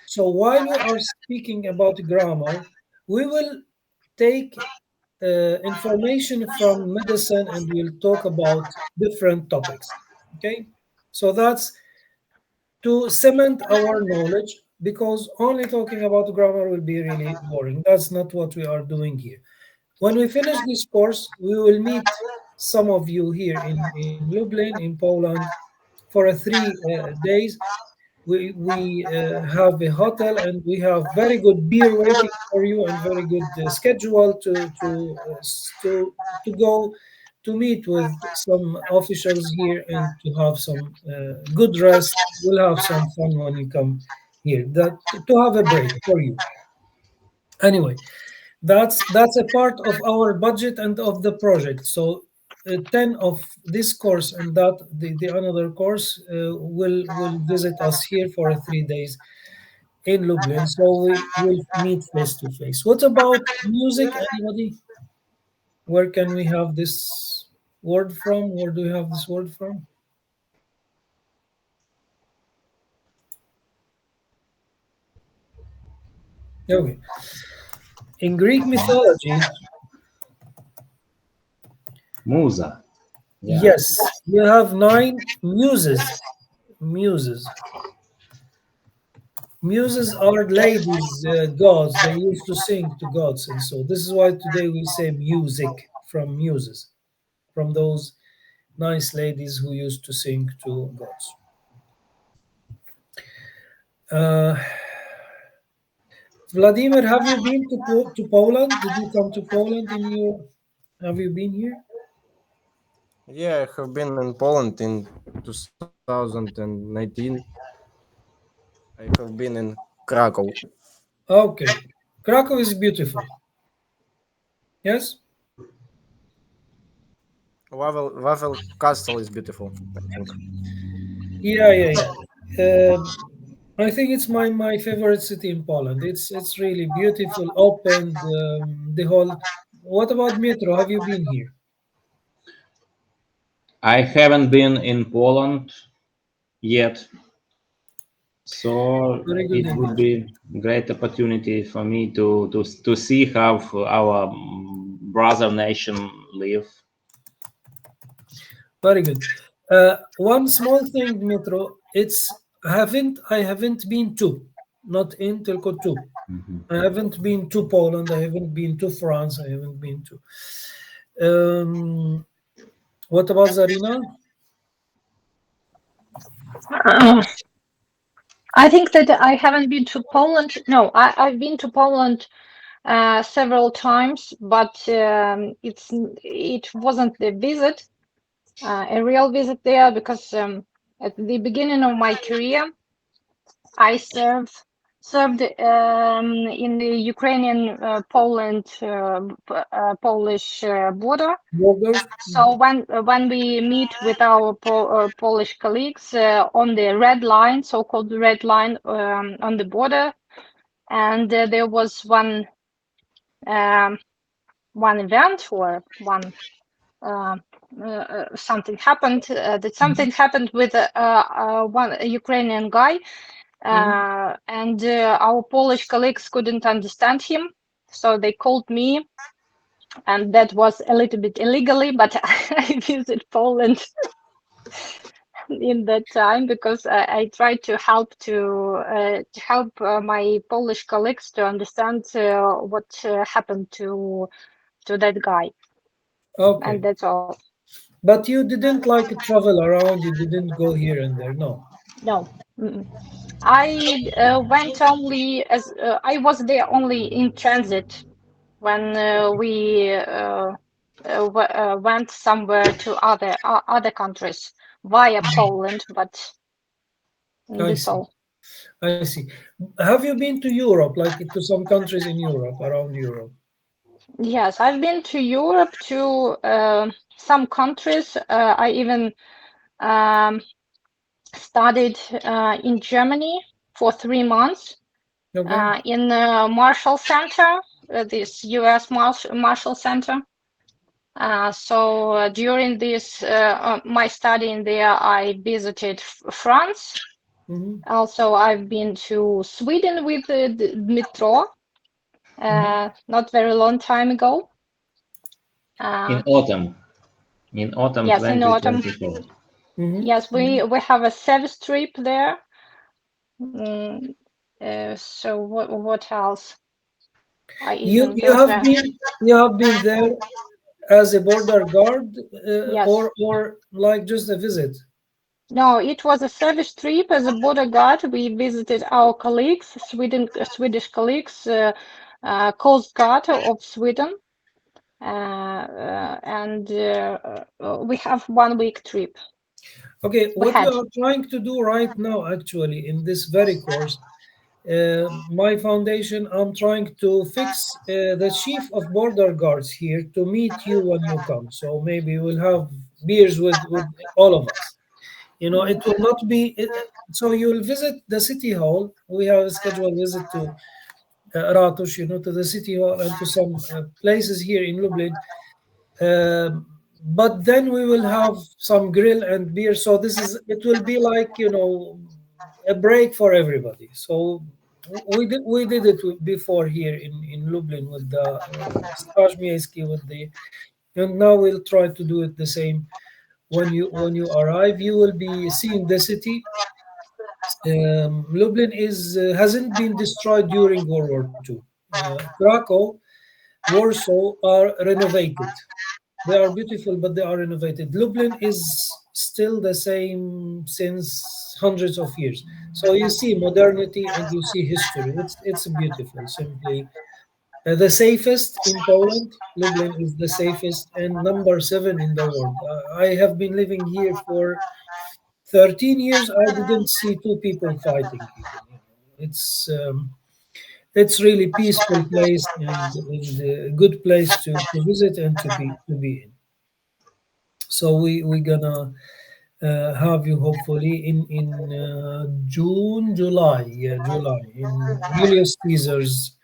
Speaker 2: So while we are speaking about grammar, we will take information from medicine and we'll talk about different topics. Okay, so that's to cement our knowledge, because only talking about grammar will be really boring. That's not what we are doing here. When we finish this course, we will meet some of you here in Lublin, in Poland, for 3 days. We have a hotel and we have very good beer waiting for you and very good schedule to go to meet with some officials here and to have some good rest. We'll have some fun when you come here. That to have a break for you. Anyway, that's a part of our budget and of the project. So 10 of this course and that the another course will visit us here for 3 days in Lublin. So we will meet face to face. What about music? Anybody? Where can we have this word from? Where do we have this word from? Okay. In Greek mythology,
Speaker 10: Musa. Yeah.
Speaker 2: yes, you have 9 muses. Muses. Muses are ladies, gods. They used to sing to gods, and so this is why today we say music from muses, from those nice ladies who used to sing to gods. Vladimir, have you been to Poland? Did you come to Poland in your? Have you been here?
Speaker 9: Yeah, I have been in Poland in 2019. I have been in Krakow.
Speaker 2: Okay, Krakow is beautiful. Yes.
Speaker 9: Wawel Castle is beautiful, I think.
Speaker 2: Yeah. I think it's my favorite city in Poland. It's really beautiful, open. The whole. What about Metro? Have you been here?
Speaker 10: I haven't been in Poland yet, so
Speaker 2: Very good.
Speaker 10: it would be a great opportunity for me to see how our brother nation live.
Speaker 2: Very good. One small thing, Dmitro, I haven't been to, not in tylko to. I haven't been to Poland, I haven't been to France, I haven't been to. What about Zarina?
Speaker 6: I think that I haven't been to Poland. No, I've been to Poland several times, but it wasn't a visit, a real visit there, because at the beginning of my career, I served in the Ukrainian Poland Polish border. So when we meet with our Polish colleagues on the red line, so-called red line on the border, and there was one event or one something happened. Something happened with one Ukrainian guy. And our Polish colleagues couldn't understand him, so they called me, and that was a little bit illegally, but I visited Poland in that time because I tried to help my Polish colleagues to understand what happened to that guy.
Speaker 2: Okay.
Speaker 6: And that's all.
Speaker 2: But you didn't travel around, you didn't go here and there, no?
Speaker 6: No. I went only as I was there only in transit when we went somewhere to other countries via Poland, but that's all.
Speaker 2: I see. Have you been to Europe, to some countries in Europe, around Europe?
Speaker 6: Yes, I've been to Europe, to some countries. I even studied in Germany for 3 months in Marshall Center, this U.S. Marshall Center. So during this my study in there, I visited France. Also, I've been to Sweden with the metro, not very long time ago.
Speaker 10: In autumn. In autumn
Speaker 6: Yes, in autumn.
Speaker 10: 2024.
Speaker 6: Yes, we have a service trip there. So what else?
Speaker 2: You have been there as a border guard,
Speaker 6: Yes.
Speaker 2: or like just a visit?
Speaker 6: No, it was a service trip as a border guard. We visited our colleagues, Swedish colleagues, Coast Guard of Sweden, and we have 1 week trip.
Speaker 2: Okay, what we are trying to do right now, actually, in this very course, my foundation, I'm trying to fix the chief of border guards here to meet you when you come. So maybe we'll have beers with all of us. You know, it will not be, so you'll visit the city hall. We have a scheduled visit to Ratusz, you know, to the city hall and to some places here in Lublin. But then we will have some grill and beer. So it will be like, you know, a break for everybody. So we did it before here in Lublin with the Straży Granicznej, and now we'll try to do it the same. When you arrive, you will be seeing the city. Lublin hasn't been destroyed during World War II. Krakow, Warsaw are renovated. They are beautiful, but they are renovated. Lublin is still the same since hundreds of years. So you see modernity and you see history. It's beautiful, simply. The safest in Poland, Lublin is the safest and number 7 in the world. I have been living here for 13 years. I didn't see 2 people fighting. It's really peaceful place and a good place to visit and to be in. So we're gonna have you hopefully in July, in Julius Caesar's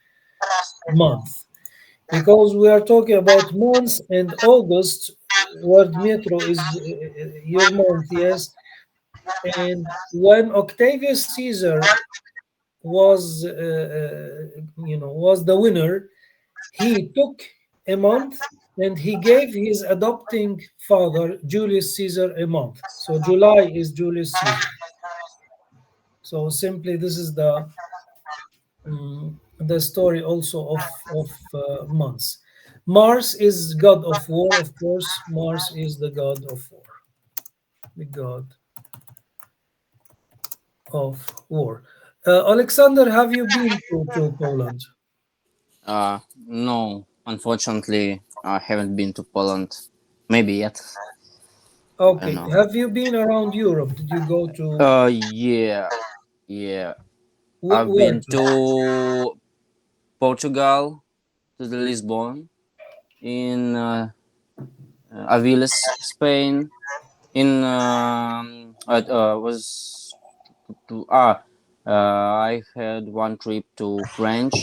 Speaker 2: month, because we are talking about months, and August, word metro is your month, yes. And when Octavius Caesar was the winner, he took a month and he gave his adopting father Julius Caesar a month. So July is Julius Caesar. So simply this is the story also of months. Mars is god of war, of course. Mars is the god of war. The god of war. Alexander, have you been to Poland?
Speaker 4: No, unfortunately, I haven't been to Poland. Maybe yet.
Speaker 2: Okay. Have you been around Europe? Did you go to?
Speaker 4: Yeah. I've been to Portugal, to the Lisbon, in Aviles, Spain. I had one trip to French,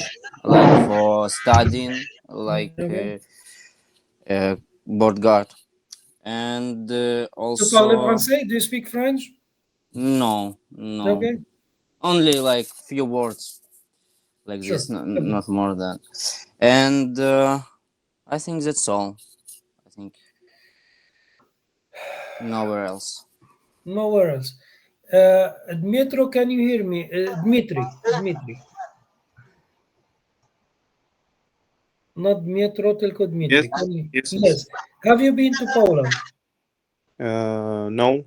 Speaker 4: like for studying, like board guard, and also.
Speaker 2: Tu parles français? Do you speak French?
Speaker 4: No.
Speaker 2: Okay.
Speaker 4: Only like few words, like
Speaker 2: Sure.
Speaker 4: this, not more than. And I think that's all. I think nowhere else.
Speaker 2: Nowhere else. Dmitro, can you hear me? Dmitry. Not Dmitro, tylko Dmitry. Yes. Have you been to Poland?
Speaker 11: No.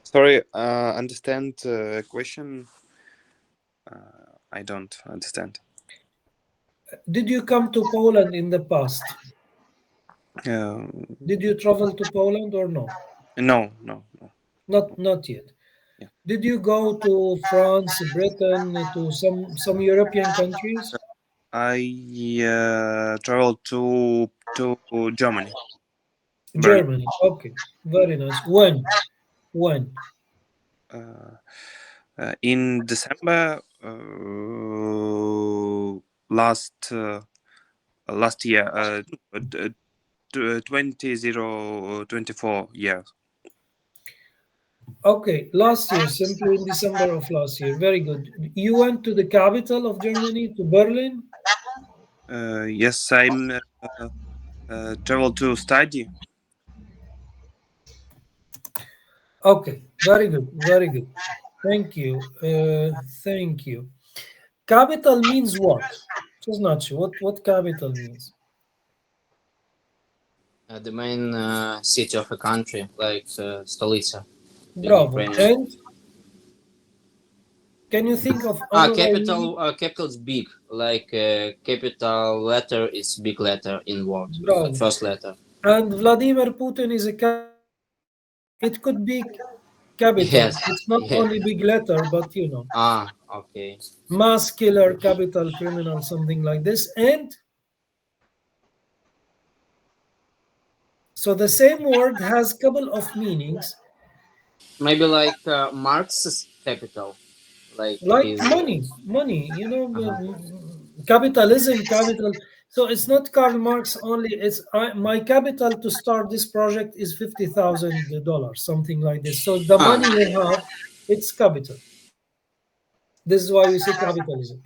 Speaker 11: Sorry, understand question? I don't understand.
Speaker 2: Did you come to Poland in the past? Did you travel to Poland or no?
Speaker 11: No.
Speaker 2: Not yet.
Speaker 11: Yeah.
Speaker 2: Did you go to France, Britain, to some European countries?
Speaker 11: I traveled to Germany.
Speaker 2: Germany. Okay, very nice. When?
Speaker 11: In December last year, 2024 year.
Speaker 2: Okay, last year, simply in December of last year. Very good. You went to the capital of Germany, to Berlin?
Speaker 11: Yes, I'm travel to study.
Speaker 2: Okay, very good, very good. Thank you. Thank you. Capital means what? Co znaczy? What capital means?
Speaker 4: The main city of a country, like stolica.
Speaker 2: Bravo.
Speaker 4: Ukrainian.
Speaker 2: And can you think of another meaning?
Speaker 4: Capital is big, like capital letter is big letter in word,
Speaker 2: Bravo.
Speaker 4: first letter.
Speaker 2: And Vladimir Putin is it could be capital.
Speaker 4: Yes.
Speaker 2: It's not only big letter, but you know.
Speaker 4: Okay.
Speaker 2: Mass killer, capital criminal, something like this. And so the same word has couple of meanings.
Speaker 4: Maybe like Marx's capital, like his,
Speaker 2: money. You know, capitalism, capital. So it's not Karl Marx only. It's my capital to start this project is $50,000, something like this. So the money we have, it's capital. This is why we say capitalism.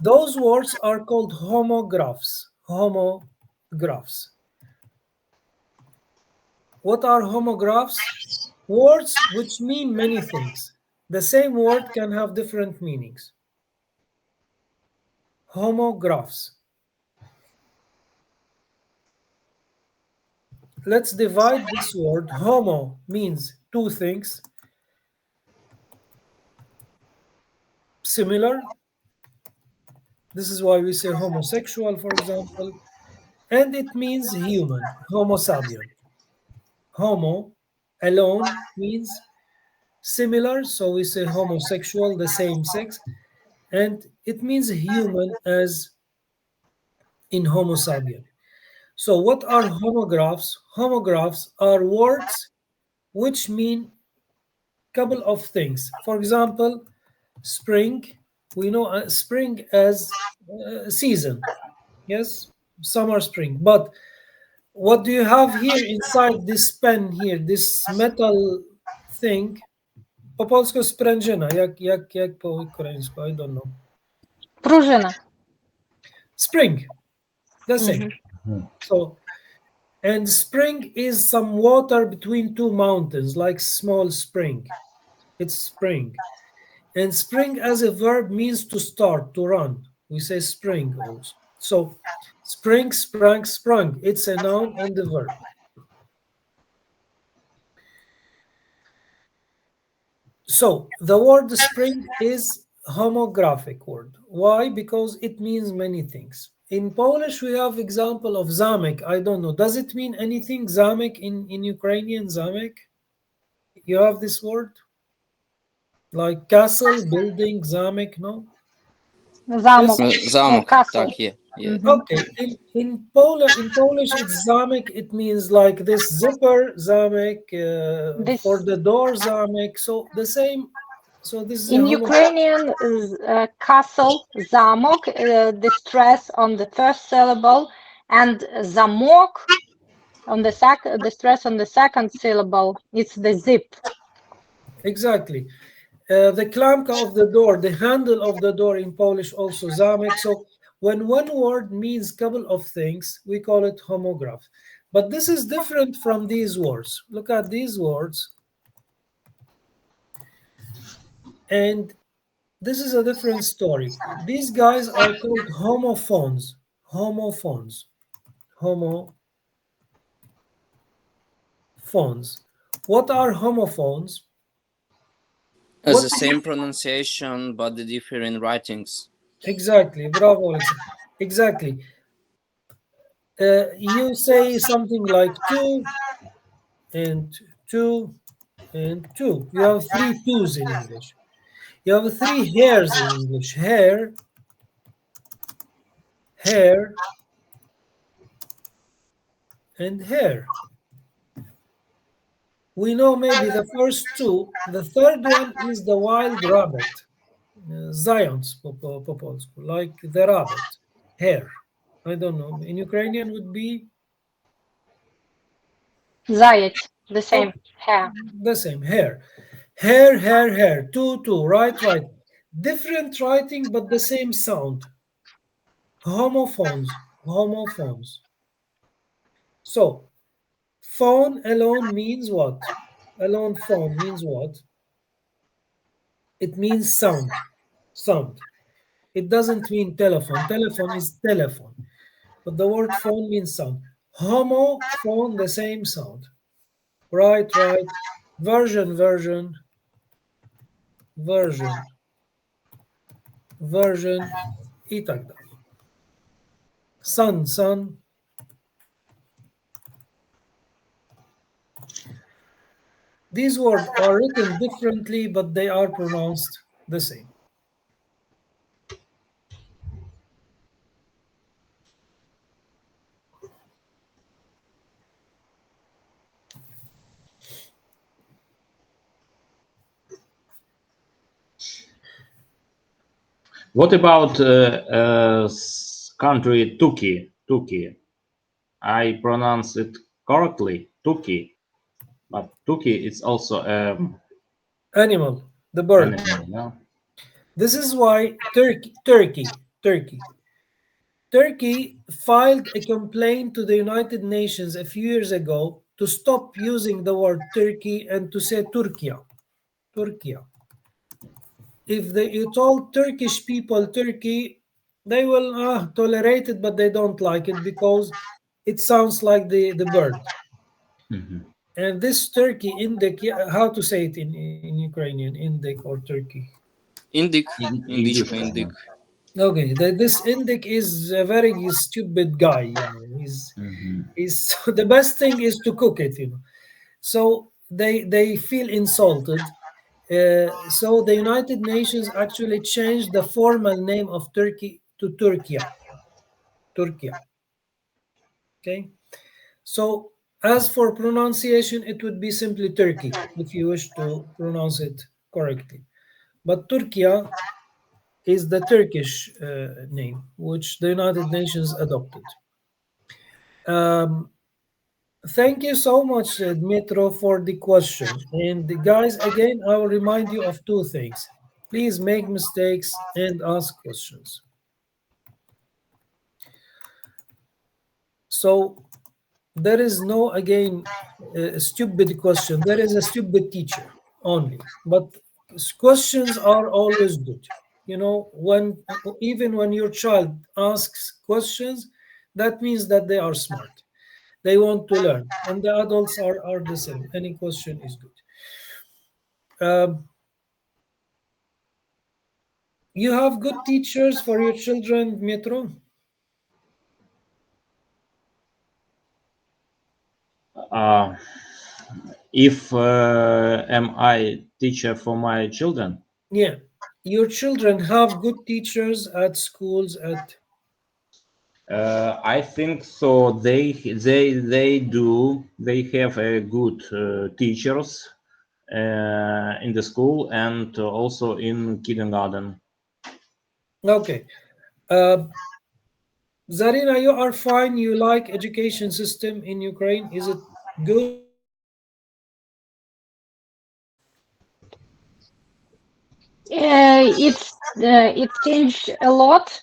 Speaker 2: Those words are called homographs. Homographs. What are homographs? Words which mean many things. The same word can have different meanings. Homographs. Let's divide this word. Homo means two things. Similar. This is why we say homosexual, for example. And it means human, Homo sapien. Homo alone means similar, so we say homosexual, the same sex. And it means human as in Homo sapien. So what are homographs? Homographs are words which mean a couple of things. For example, spring. We know spring as season. Yes, summer, spring. But what do you have here inside this pen here, this metal thing? Po polsku sprężyna. Jak po ukraińsku? I don't know.
Speaker 6: Пружина.
Speaker 2: Spring. The same. So, and spring is some water between two mountains, like small spring. It's spring. And spring as a verb means to start, to run. We say spring also. So spring, sprang, sprung. It's a noun and a verb. So the word spring is homographic word. Why? Because it means many things. In Polish, we have example of zamek. I don't know. Does it mean anything? Zamek in Ukrainian, zamek? You have this word? Like castle, building, zamek, no?
Speaker 6: Замок.
Speaker 4: Замок,
Speaker 6: Castle.
Speaker 4: так, yeah.
Speaker 2: Okay, in Polish it's zamek. It means like this zipper, zamek, for the door, zamek. So the same. So this is
Speaker 6: in Ukrainian, castle, zamok, the stress on the first syllable, and zamok on the second, the stress on the second syllable. It's the zip.
Speaker 2: Exactly. The klamka of the door, the handle of the door in Polish also zamek. So when one word means couple of things, we call it homograph. But this is different from these words. Look at these words. And this is a different story. These guys are called homophones. Homophones. Homophones. What are homophones?
Speaker 4: As the same pronunciation, but the different writings.
Speaker 2: Exactly. Bravo, Alex. Exactly. You say something like two and two and two. You have three twos in English. You have three hairs in English. Hair, hair, and hare. We know maybe the first two. The third one is the wild rabbit. Zając po polsku, like the rabbit, hare. I don't know. In Ukrainian would be
Speaker 6: Zаяц, the same, hare.
Speaker 2: the same, hare. Hare, hare, hare. Two, right. Different writing, but the same sound. Homophones. So, phone alone means what? Alone phone means what? It means sound. It doesn't mean telephone. Telephone is telephone. But the word phone means sound. Homophone, the same sound. Right. Version, i tak dalej. Son. These words are written differently, but they are pronounced the same.
Speaker 10: What about country Turkey? I pronounce it correctly, Turkey. But Turkey is also
Speaker 2: Animal, the bird.
Speaker 10: animal, no?
Speaker 2: This is why Turkey filed a complaint to the United Nations a few years ago to stop using the word Turkey and to say Turkia. If you told Turkish people Turkey, they will tolerate it, but they don't like it because it sounds like the bird.
Speaker 10: Mm-hmm.
Speaker 2: And this Turkey, Indik, how to say it in Ukrainian, Indik or Turkey?
Speaker 4: Indik.
Speaker 10: Indik.
Speaker 2: Okay, this Indik is a very stupid guy. He's the best thing is to cook it, So they feel insulted. So the United Nations actually changed the formal name of Turkey to Turkia. Okay, so as for pronunciation, it would be simply Turkey if you wish to pronounce it correctly. But Turkia is the Turkish name, which the United Nations adopted. Thank you so much, Dmitro, for the question. And guys, again, I will remind you of two things. Please make mistakes and ask questions. So there is no, again, stupid question. There is a stupid teacher only. But questions are always good. Even when your child asks questions, that means that they are smart. They want to learn, and the adults are the same. Any question is good. You have good teachers for your children, Dmitro?
Speaker 10: If am I teacher for my children?
Speaker 2: Yeah, your children have good teachers at schools at.
Speaker 10: I think so. They do. They have a good teachers in the school and also in kindergarten.
Speaker 2: Okay, Zarina, you are fine. You like education system in Ukraine? Is it good?
Speaker 6: It changed a lot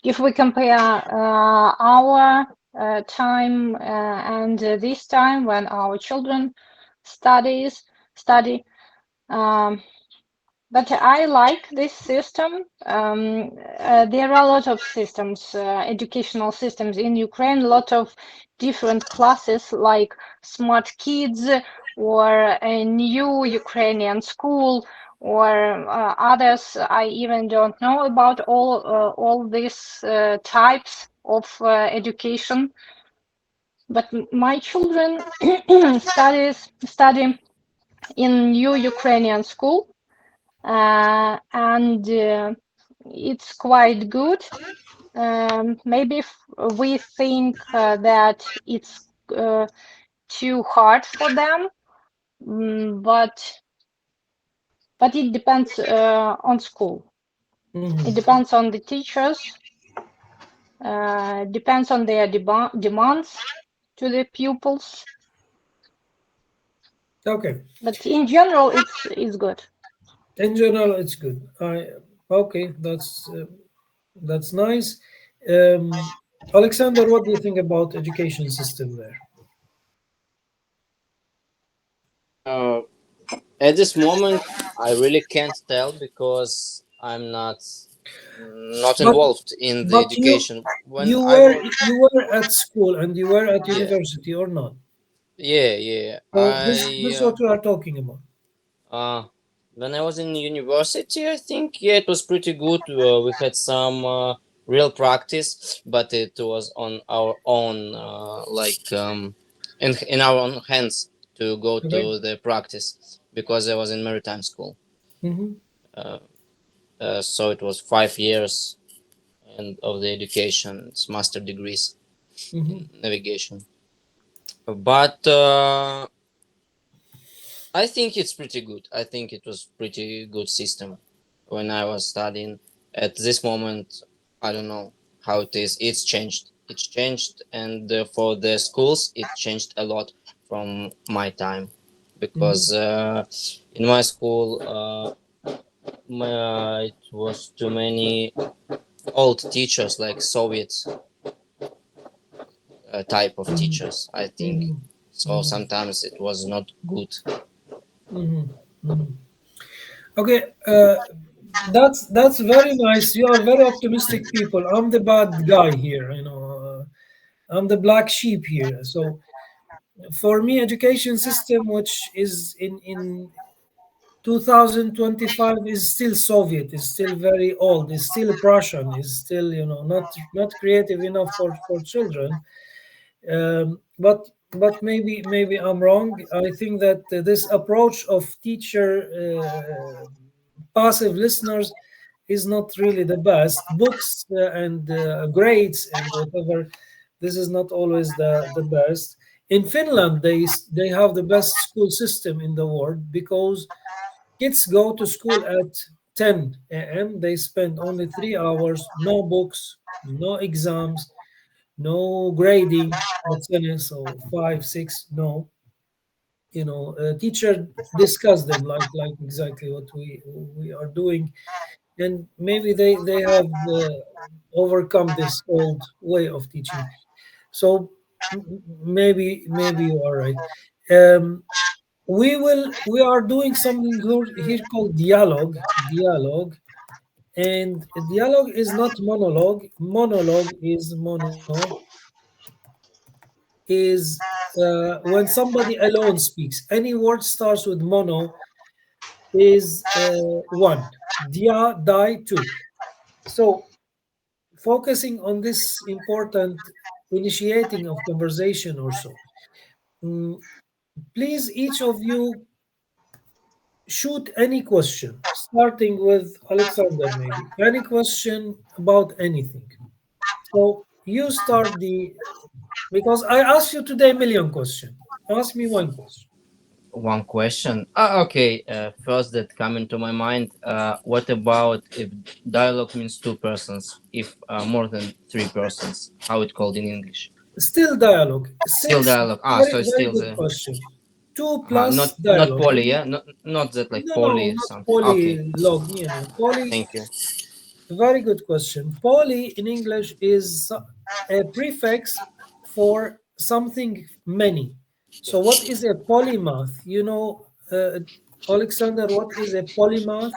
Speaker 6: if we compare our time and this time when our children study. But I like this system. There are a lot of systems, educational systems in Ukraine, a lot of different classes like Smart Kids or a new Ukrainian school or others. I even don't know about all these types of education. But my children study in new Ukrainian school. And it's quite good. Maybe we think that it's too hard for them, but it depends on school.
Speaker 2: Mhm.
Speaker 6: It depends on the teachers, depends on their demands to the pupils.
Speaker 2: Okay.
Speaker 6: But in general, it's good.
Speaker 2: In general, it's good. Okay, that's nice. Alexander, what do you think about education system there?
Speaker 4: At this moment, I really can't tell because I'm not involved in the
Speaker 2: but
Speaker 4: education.
Speaker 2: You were at school and you were at university or not?
Speaker 4: Yeah.
Speaker 2: So this is what we are talking about.
Speaker 4: When I was in university, I think it was pretty good. We had some real practice, but it was on our own, in our own hands to go to the practice because I was in maritime school.
Speaker 2: Mhm.
Speaker 4: So it was 5 years and of the education, it's master degrees in navigation. But I think it's pretty good. I think it was pretty good system when I was studying. At this moment, I don't know how it is. It's changed, and for the schools, it changed a lot from my time because in my school, it was too many old teachers, like Soviet type of teachers, I think. So sometimes it was not good.
Speaker 2: Okay, that's very nice. You are very optimistic people. I'm the bad guy here, I'm the black sheep here. So for me, education system, which is in 2025, is still Soviet, is still very old, is still Prussian, is still not creative enough for children. But maybe I'm wrong. I think that this approach of teacher passive listeners is not really the best. Books and grades and whatever, this is not always the best. In Finland, they have the best school system in the world because kids go to school at 10 a.m. They spend only 3 hours, no books, no exams, no grading, so 5, 6, no. Teacher discuss them like exactly what we are doing, and maybe they have overcome this old way of teaching. So maybe you are right. We are doing something here called dialogue, and dialogue is not monologue. Monologue is when somebody alone speaks. Any word starts with mono is one, dia, die, two. So focusing on this important initiating of conversation or so. Please, each of you shoot any question, starting with Alexander, maybe. Any question about anything. So you start because I asked you today a million questions. Ask me one question.
Speaker 4: One question. Okay. First that come into my mind. What about if dialogue means two persons? If more than three persons, how it called in English?
Speaker 2: Still dialogue.
Speaker 4: Still dialogue.
Speaker 2: Very good question. 2 plus
Speaker 4: not
Speaker 2: dialogue.
Speaker 4: poly, yeah, not that like poly
Speaker 2: not
Speaker 4: something.
Speaker 2: polylog. Poly.
Speaker 4: Thank you.
Speaker 2: Very good question. Poly in English is a prefix for something many. So what is a polymath? Alexander, what is a polymath?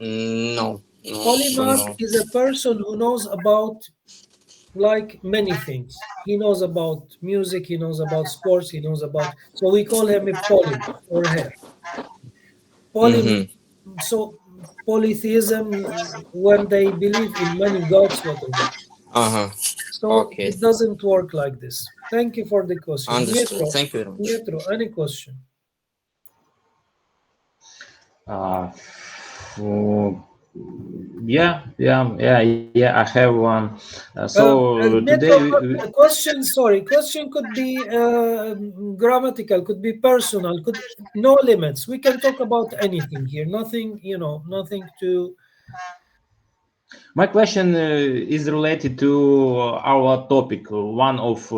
Speaker 4: No.
Speaker 2: Polymath is a person who knows about like many things. He knows about music, he knows about sports, so we call him a polymath or her. So polytheism, when they believe in many gods, whatever. So it doesn't work like this. Thank you for the question.
Speaker 4: Understood. Thank you very much.
Speaker 2: Pietro, any question?
Speaker 10: Yeah. I have one. Today,
Speaker 2: Question could be grammatical, could be personal, no limits. We can talk about anything here. Nothing, nothing to.
Speaker 10: my question is related to our topic, one of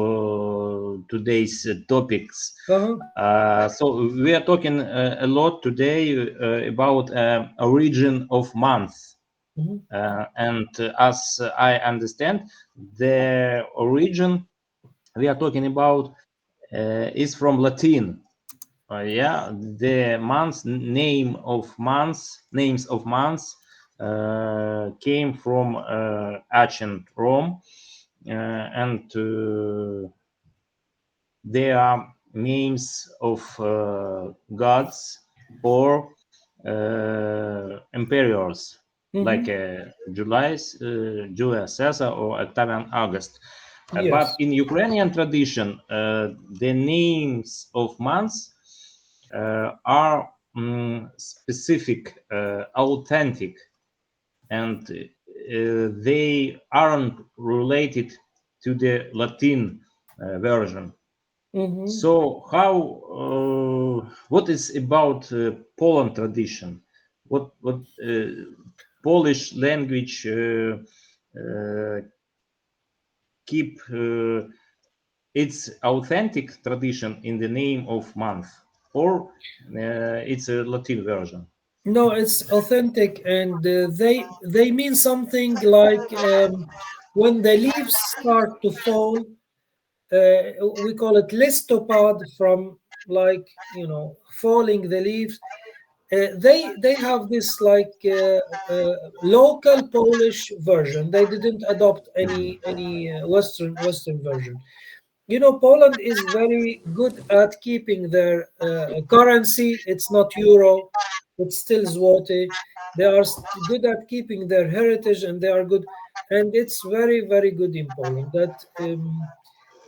Speaker 10: today's topics. So we are talking a lot today about origin of month. And as I understand, the origin we are talking about is from Latin. The names of months came from ancient Rome, and they are names of gods or emperors, like Julius Caesar or Octavian August.
Speaker 2: Yes.
Speaker 10: But in Ukrainian tradition, the names of months are specific, authentic, and they aren't related to the Latin version. So what is about Poland tradition? What Polish language keep its authentic tradition in the name of month, or it's a Latin version?
Speaker 2: No, it's authentic, and they mean something like when the leaves start to fall. We call it listopad, from falling the leaves. They have this local Polish version. They didn't adopt any Western version. Poland is very good at keeping their currency. It's not euro, it's still zloty. They are good at keeping their heritage, and they are good. And it's very, very good in Poland that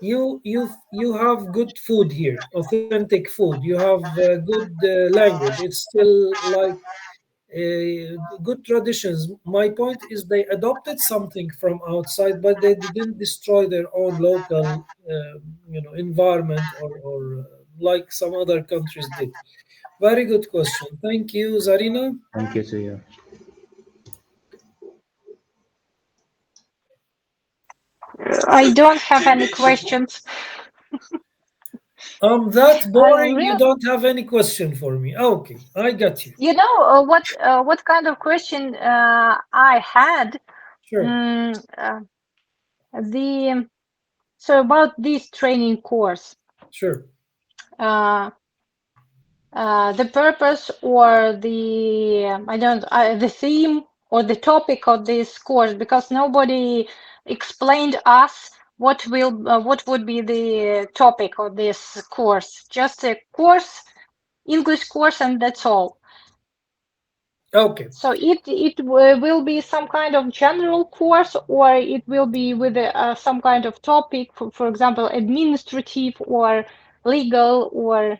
Speaker 2: you have good food here, authentic food. You have good language. It's still good traditions. My point is they adopted something from outside, but they didn't destroy their own local environment or like some other countries did. Very good question. Thank you, Zarina.
Speaker 10: Thank you to you.
Speaker 6: I don't have any questions.
Speaker 2: I'm that boring.
Speaker 6: really-
Speaker 2: You don't have any question for me. Okay, I got you.
Speaker 6: You know what kind of question I had?
Speaker 2: Sure.
Speaker 6: So about this training course.
Speaker 2: Sure.
Speaker 6: The purpose or the theme or the topic of this course, because nobody explained us what would be the topic of this course. Just a course, English course, and that's all.
Speaker 2: Okay.
Speaker 6: So it will be some kind of general course, or it will be with some kind of topic, for example, administrative or legal or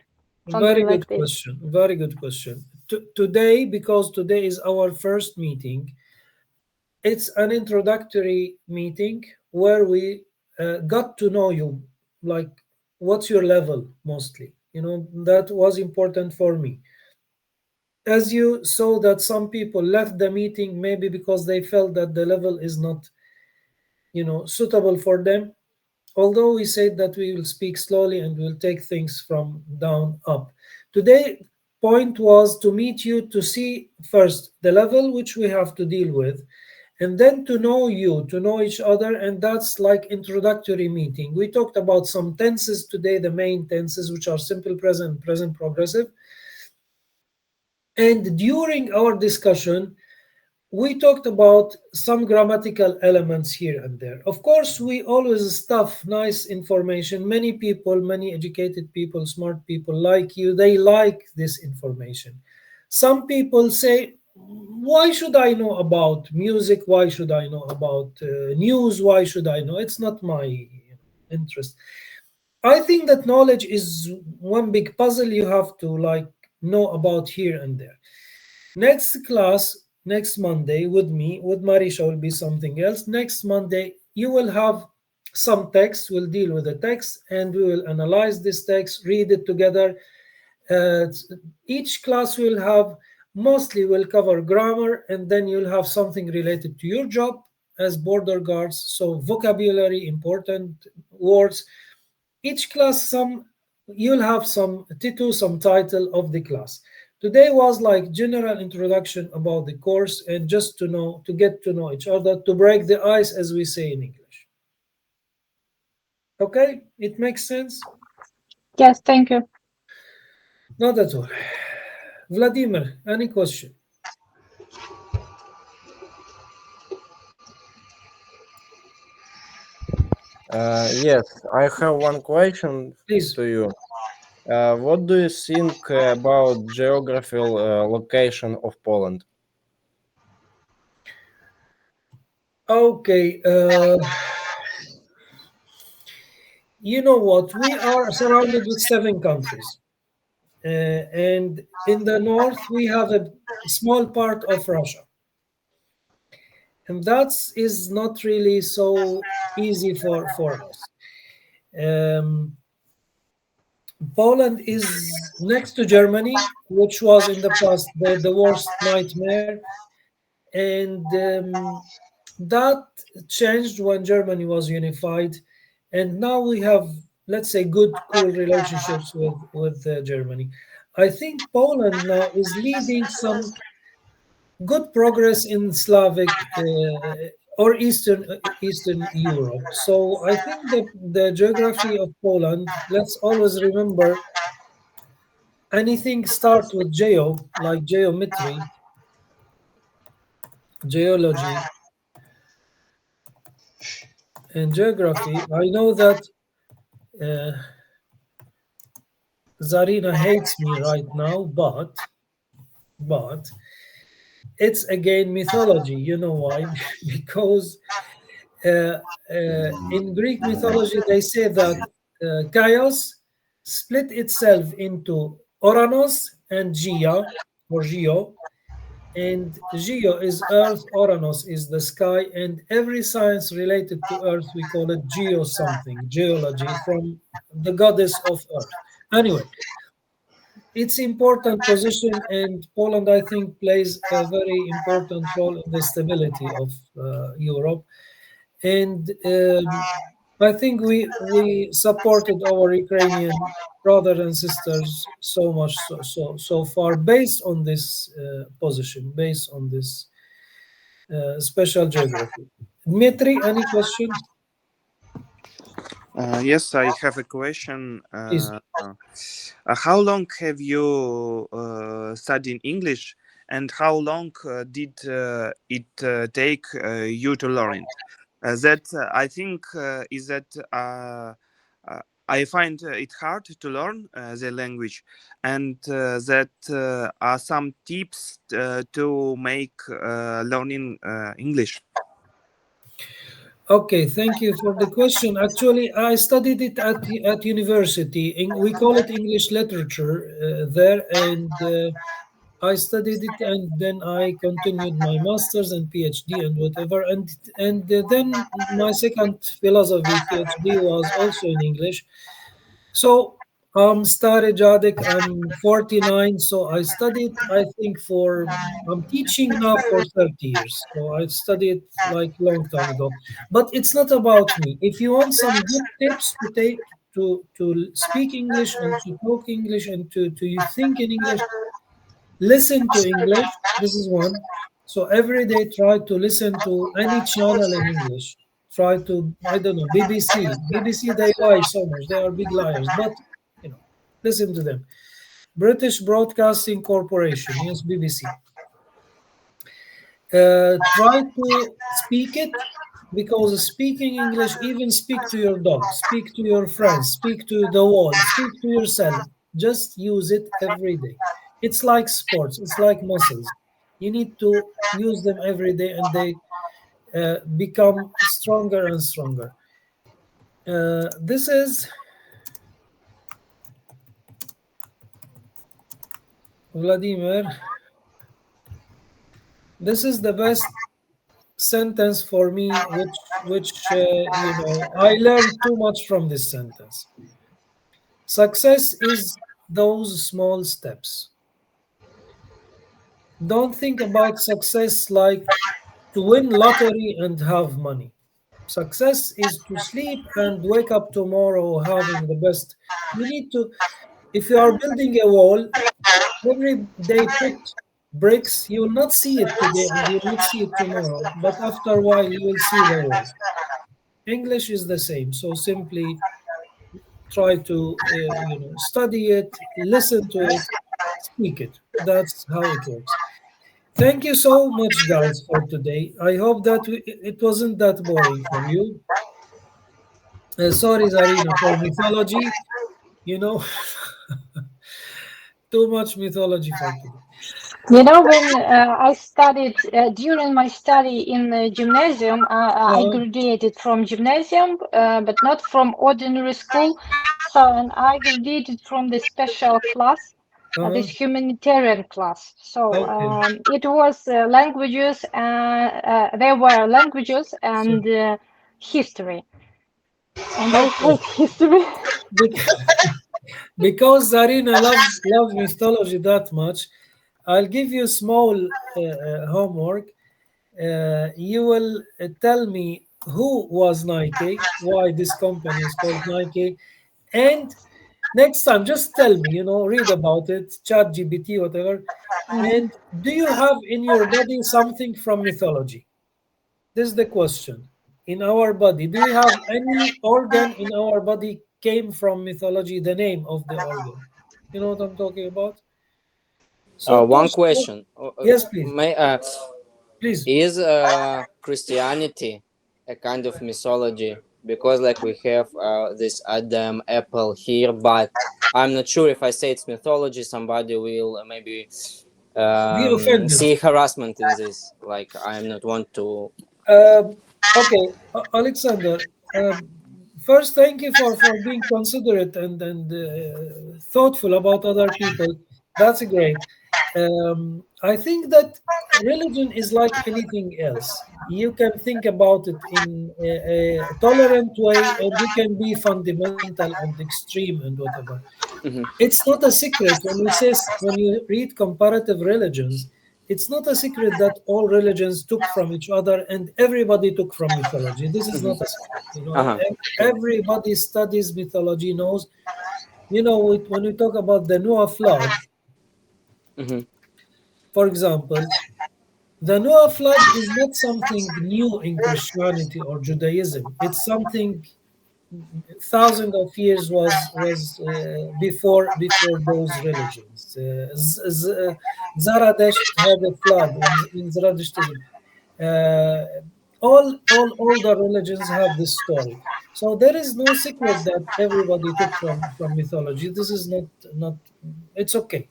Speaker 6: something
Speaker 2: Very
Speaker 6: like
Speaker 2: good
Speaker 6: this.
Speaker 2: question. Very good question. Today, because today is our first meeting, it's an introductory meeting where we got to know you, like what's your level mostly. That was important for me. As you saw that some people left the meeting maybe because they felt that the level is not, suitable for them. Although we said that we will speak slowly and we'll take things from down up. Today, point was to meet you, to see first the level which we have to deal with, and then to know you, to know each other, and that's like introductory meeting. We talked about some tenses today, the main tenses, which are simple present, present progressive. And during our discussion, we talked about some grammatical elements here and there. Of course, we always stuff nice information. Many people, many educated people, smart people like you, they like this information. Some people say, why should I know about music? Why should I know about news? Why should I know? It's not my interest. I think that knowledge is one big puzzle you have to know about here and there. Next class, next Monday with me, with Marisha will be something else. Next Monday, you will have some text. We'll deal with the text and we will analyze this text, read it together. Each class will have, mostly will cover grammar, and then you'll have something related to your job as border guards. So vocabulary, important words. Each class, you'll have some title, some title of the class. Today was like general introduction about the course and just to get to know each other, to break the ice, as we say in English. Okay, it makes sense?
Speaker 6: Yes, thank you.
Speaker 2: Not at all. Vladimir, any question?
Speaker 9: Yes, I have one question
Speaker 2: Please.
Speaker 9: to you. What do you think about geographical location of Poland?
Speaker 2: Okay. You know what? We are surrounded with 7 countries. And in the north, we have a small part of Russia. And that is not really so easy for us. Poland is next to Germany, which was in the past the worst nightmare. And that changed when Germany was unified. And now we have, let's say, good, cool relationships with Germany. I think Poland now is leading some good progress in Slavic or Eastern Europe. So I think the geography of Poland, let's always remember, anything starts with geo, like geometry, geology, and geography. I know that Zarina hates me right now, but it's again mythology. You know why? Because in Greek mythology, they say that chaos split itself into Oranos and Gaia, or Geo. And Geo is Earth, Oranos is the sky, and every science related to Earth, we call it geo something, geology, from the goddess of Earth. Anyway, it's important position, and Poland, I think, plays a very important role in the stability of Europe. And I think we supported our Ukrainian brothers and sisters so much so far, based on this position, based on this special geography. Dmitry, any question?
Speaker 11: Yes, I have a question.
Speaker 2: Please.
Speaker 11: How long have you studied English, and how long did it take you to learn it? That I think is that I find it hard to learn the language, and that are some tips to make learning English.
Speaker 2: Okay, thank you for the question. Actually, I studied it at university. We call it English literature there, and I studied it, and then I continued my master's and PhD and whatever. And then my second philosophy PhD was also in English. So I'm Stare Jadek, I'm 49, so I studied, I think I'm teaching now for 30 years. So I studied like a long time ago. But it's not about me. If you want some good tips to take to speak English and to talk English and to think in English, listen to English. This is one. So every day try to listen to any channel in English. Try to, I don't know, BBC. BBC, they lie so much. They are big liars. But, listen to them. British Broadcasting Corporation, yes, BBC. Try to speak it, because speaking English, even speak to your dog, speak to your friends, speak to the wall, speak to yourself. Just use it every day. It's like sports, it's like muscles. You need to use them every day, and they become stronger and stronger. This is Vladimir. This is the best sentence for me, which I learned too much from this sentence. Success is those small steps. Don't think about success like to win lottery and have money. Success is to sleep and wake up tomorrow having the best. You need to, if you are building a wall, every day put bricks. You will not see it today and you will not see it tomorrow, but after a while you will see the wall. English is the same. So simply try to study it, listen to it, speak it. That's how it works. Thank you so much, guys, for today. I hope that it wasn't that boring for you. Sorry, Zarina, for mythology. Too much mythology for today.
Speaker 6: You know, when I studied, during my study in the gymnasium, I graduated from gymnasium, but not from ordinary school. So, and I graduated from the special class, this humanitarian class. So it was languages, there were languages and history. And I hate history.
Speaker 2: Because Zarina loves mythology that much, I'll give you small homework. You will tell me who was Nike, why this company is called Nike, and next time just tell me, read about it, chat GPT, whatever. And do you have in your body something from mythology? This is the question. In our body, do we have any organ in our body came from mythology, the name of the organ? You know what I'm talking about? So
Speaker 4: One question.
Speaker 2: Yes, please.
Speaker 4: Please. Is Christianity a kind of mythology? Because like we have this Adam apple here, but I'm not sure if I say it's mythology, somebody will maybe see harassment in this. Like I'm not want to.
Speaker 2: Okay, Alexander. First, thank you for being considerate and thoughtful about other people. That's great. I think that religion is like anything else. You can think about it in a tolerant way, and you can be fundamental and extreme and whatever. It's not a secret when you read comparative religions. It's not a secret that all religions took from each other and everybody took from mythology. This is not a secret. Everybody studies mythology, knows. When we talk about the Noah flood, for example, the Noah flood is not something new in Christianity or Judaism. It's something thousands of years was before those religions. Zarathustra had a flood in Zarathustrism. All older religions have this story. So there is no secret that everybody took from mythology. This is not. It's okay,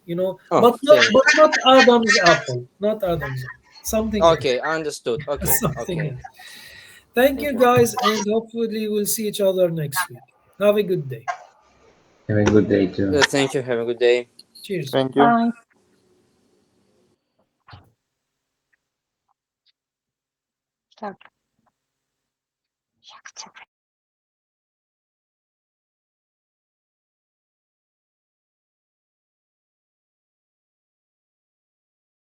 Speaker 2: but not Adam's apple. Not Adam's apple. Something.
Speaker 4: Okay, else. Understood. Okay.
Speaker 2: Something else. Thank you, guys, and hopefully we'll see each other next week. Have a good day.
Speaker 10: Have a good day too.
Speaker 4: Thank you. Have a good day.
Speaker 2: Cheers.
Speaker 9: Thank you.
Speaker 6: Bye. Так. Як це?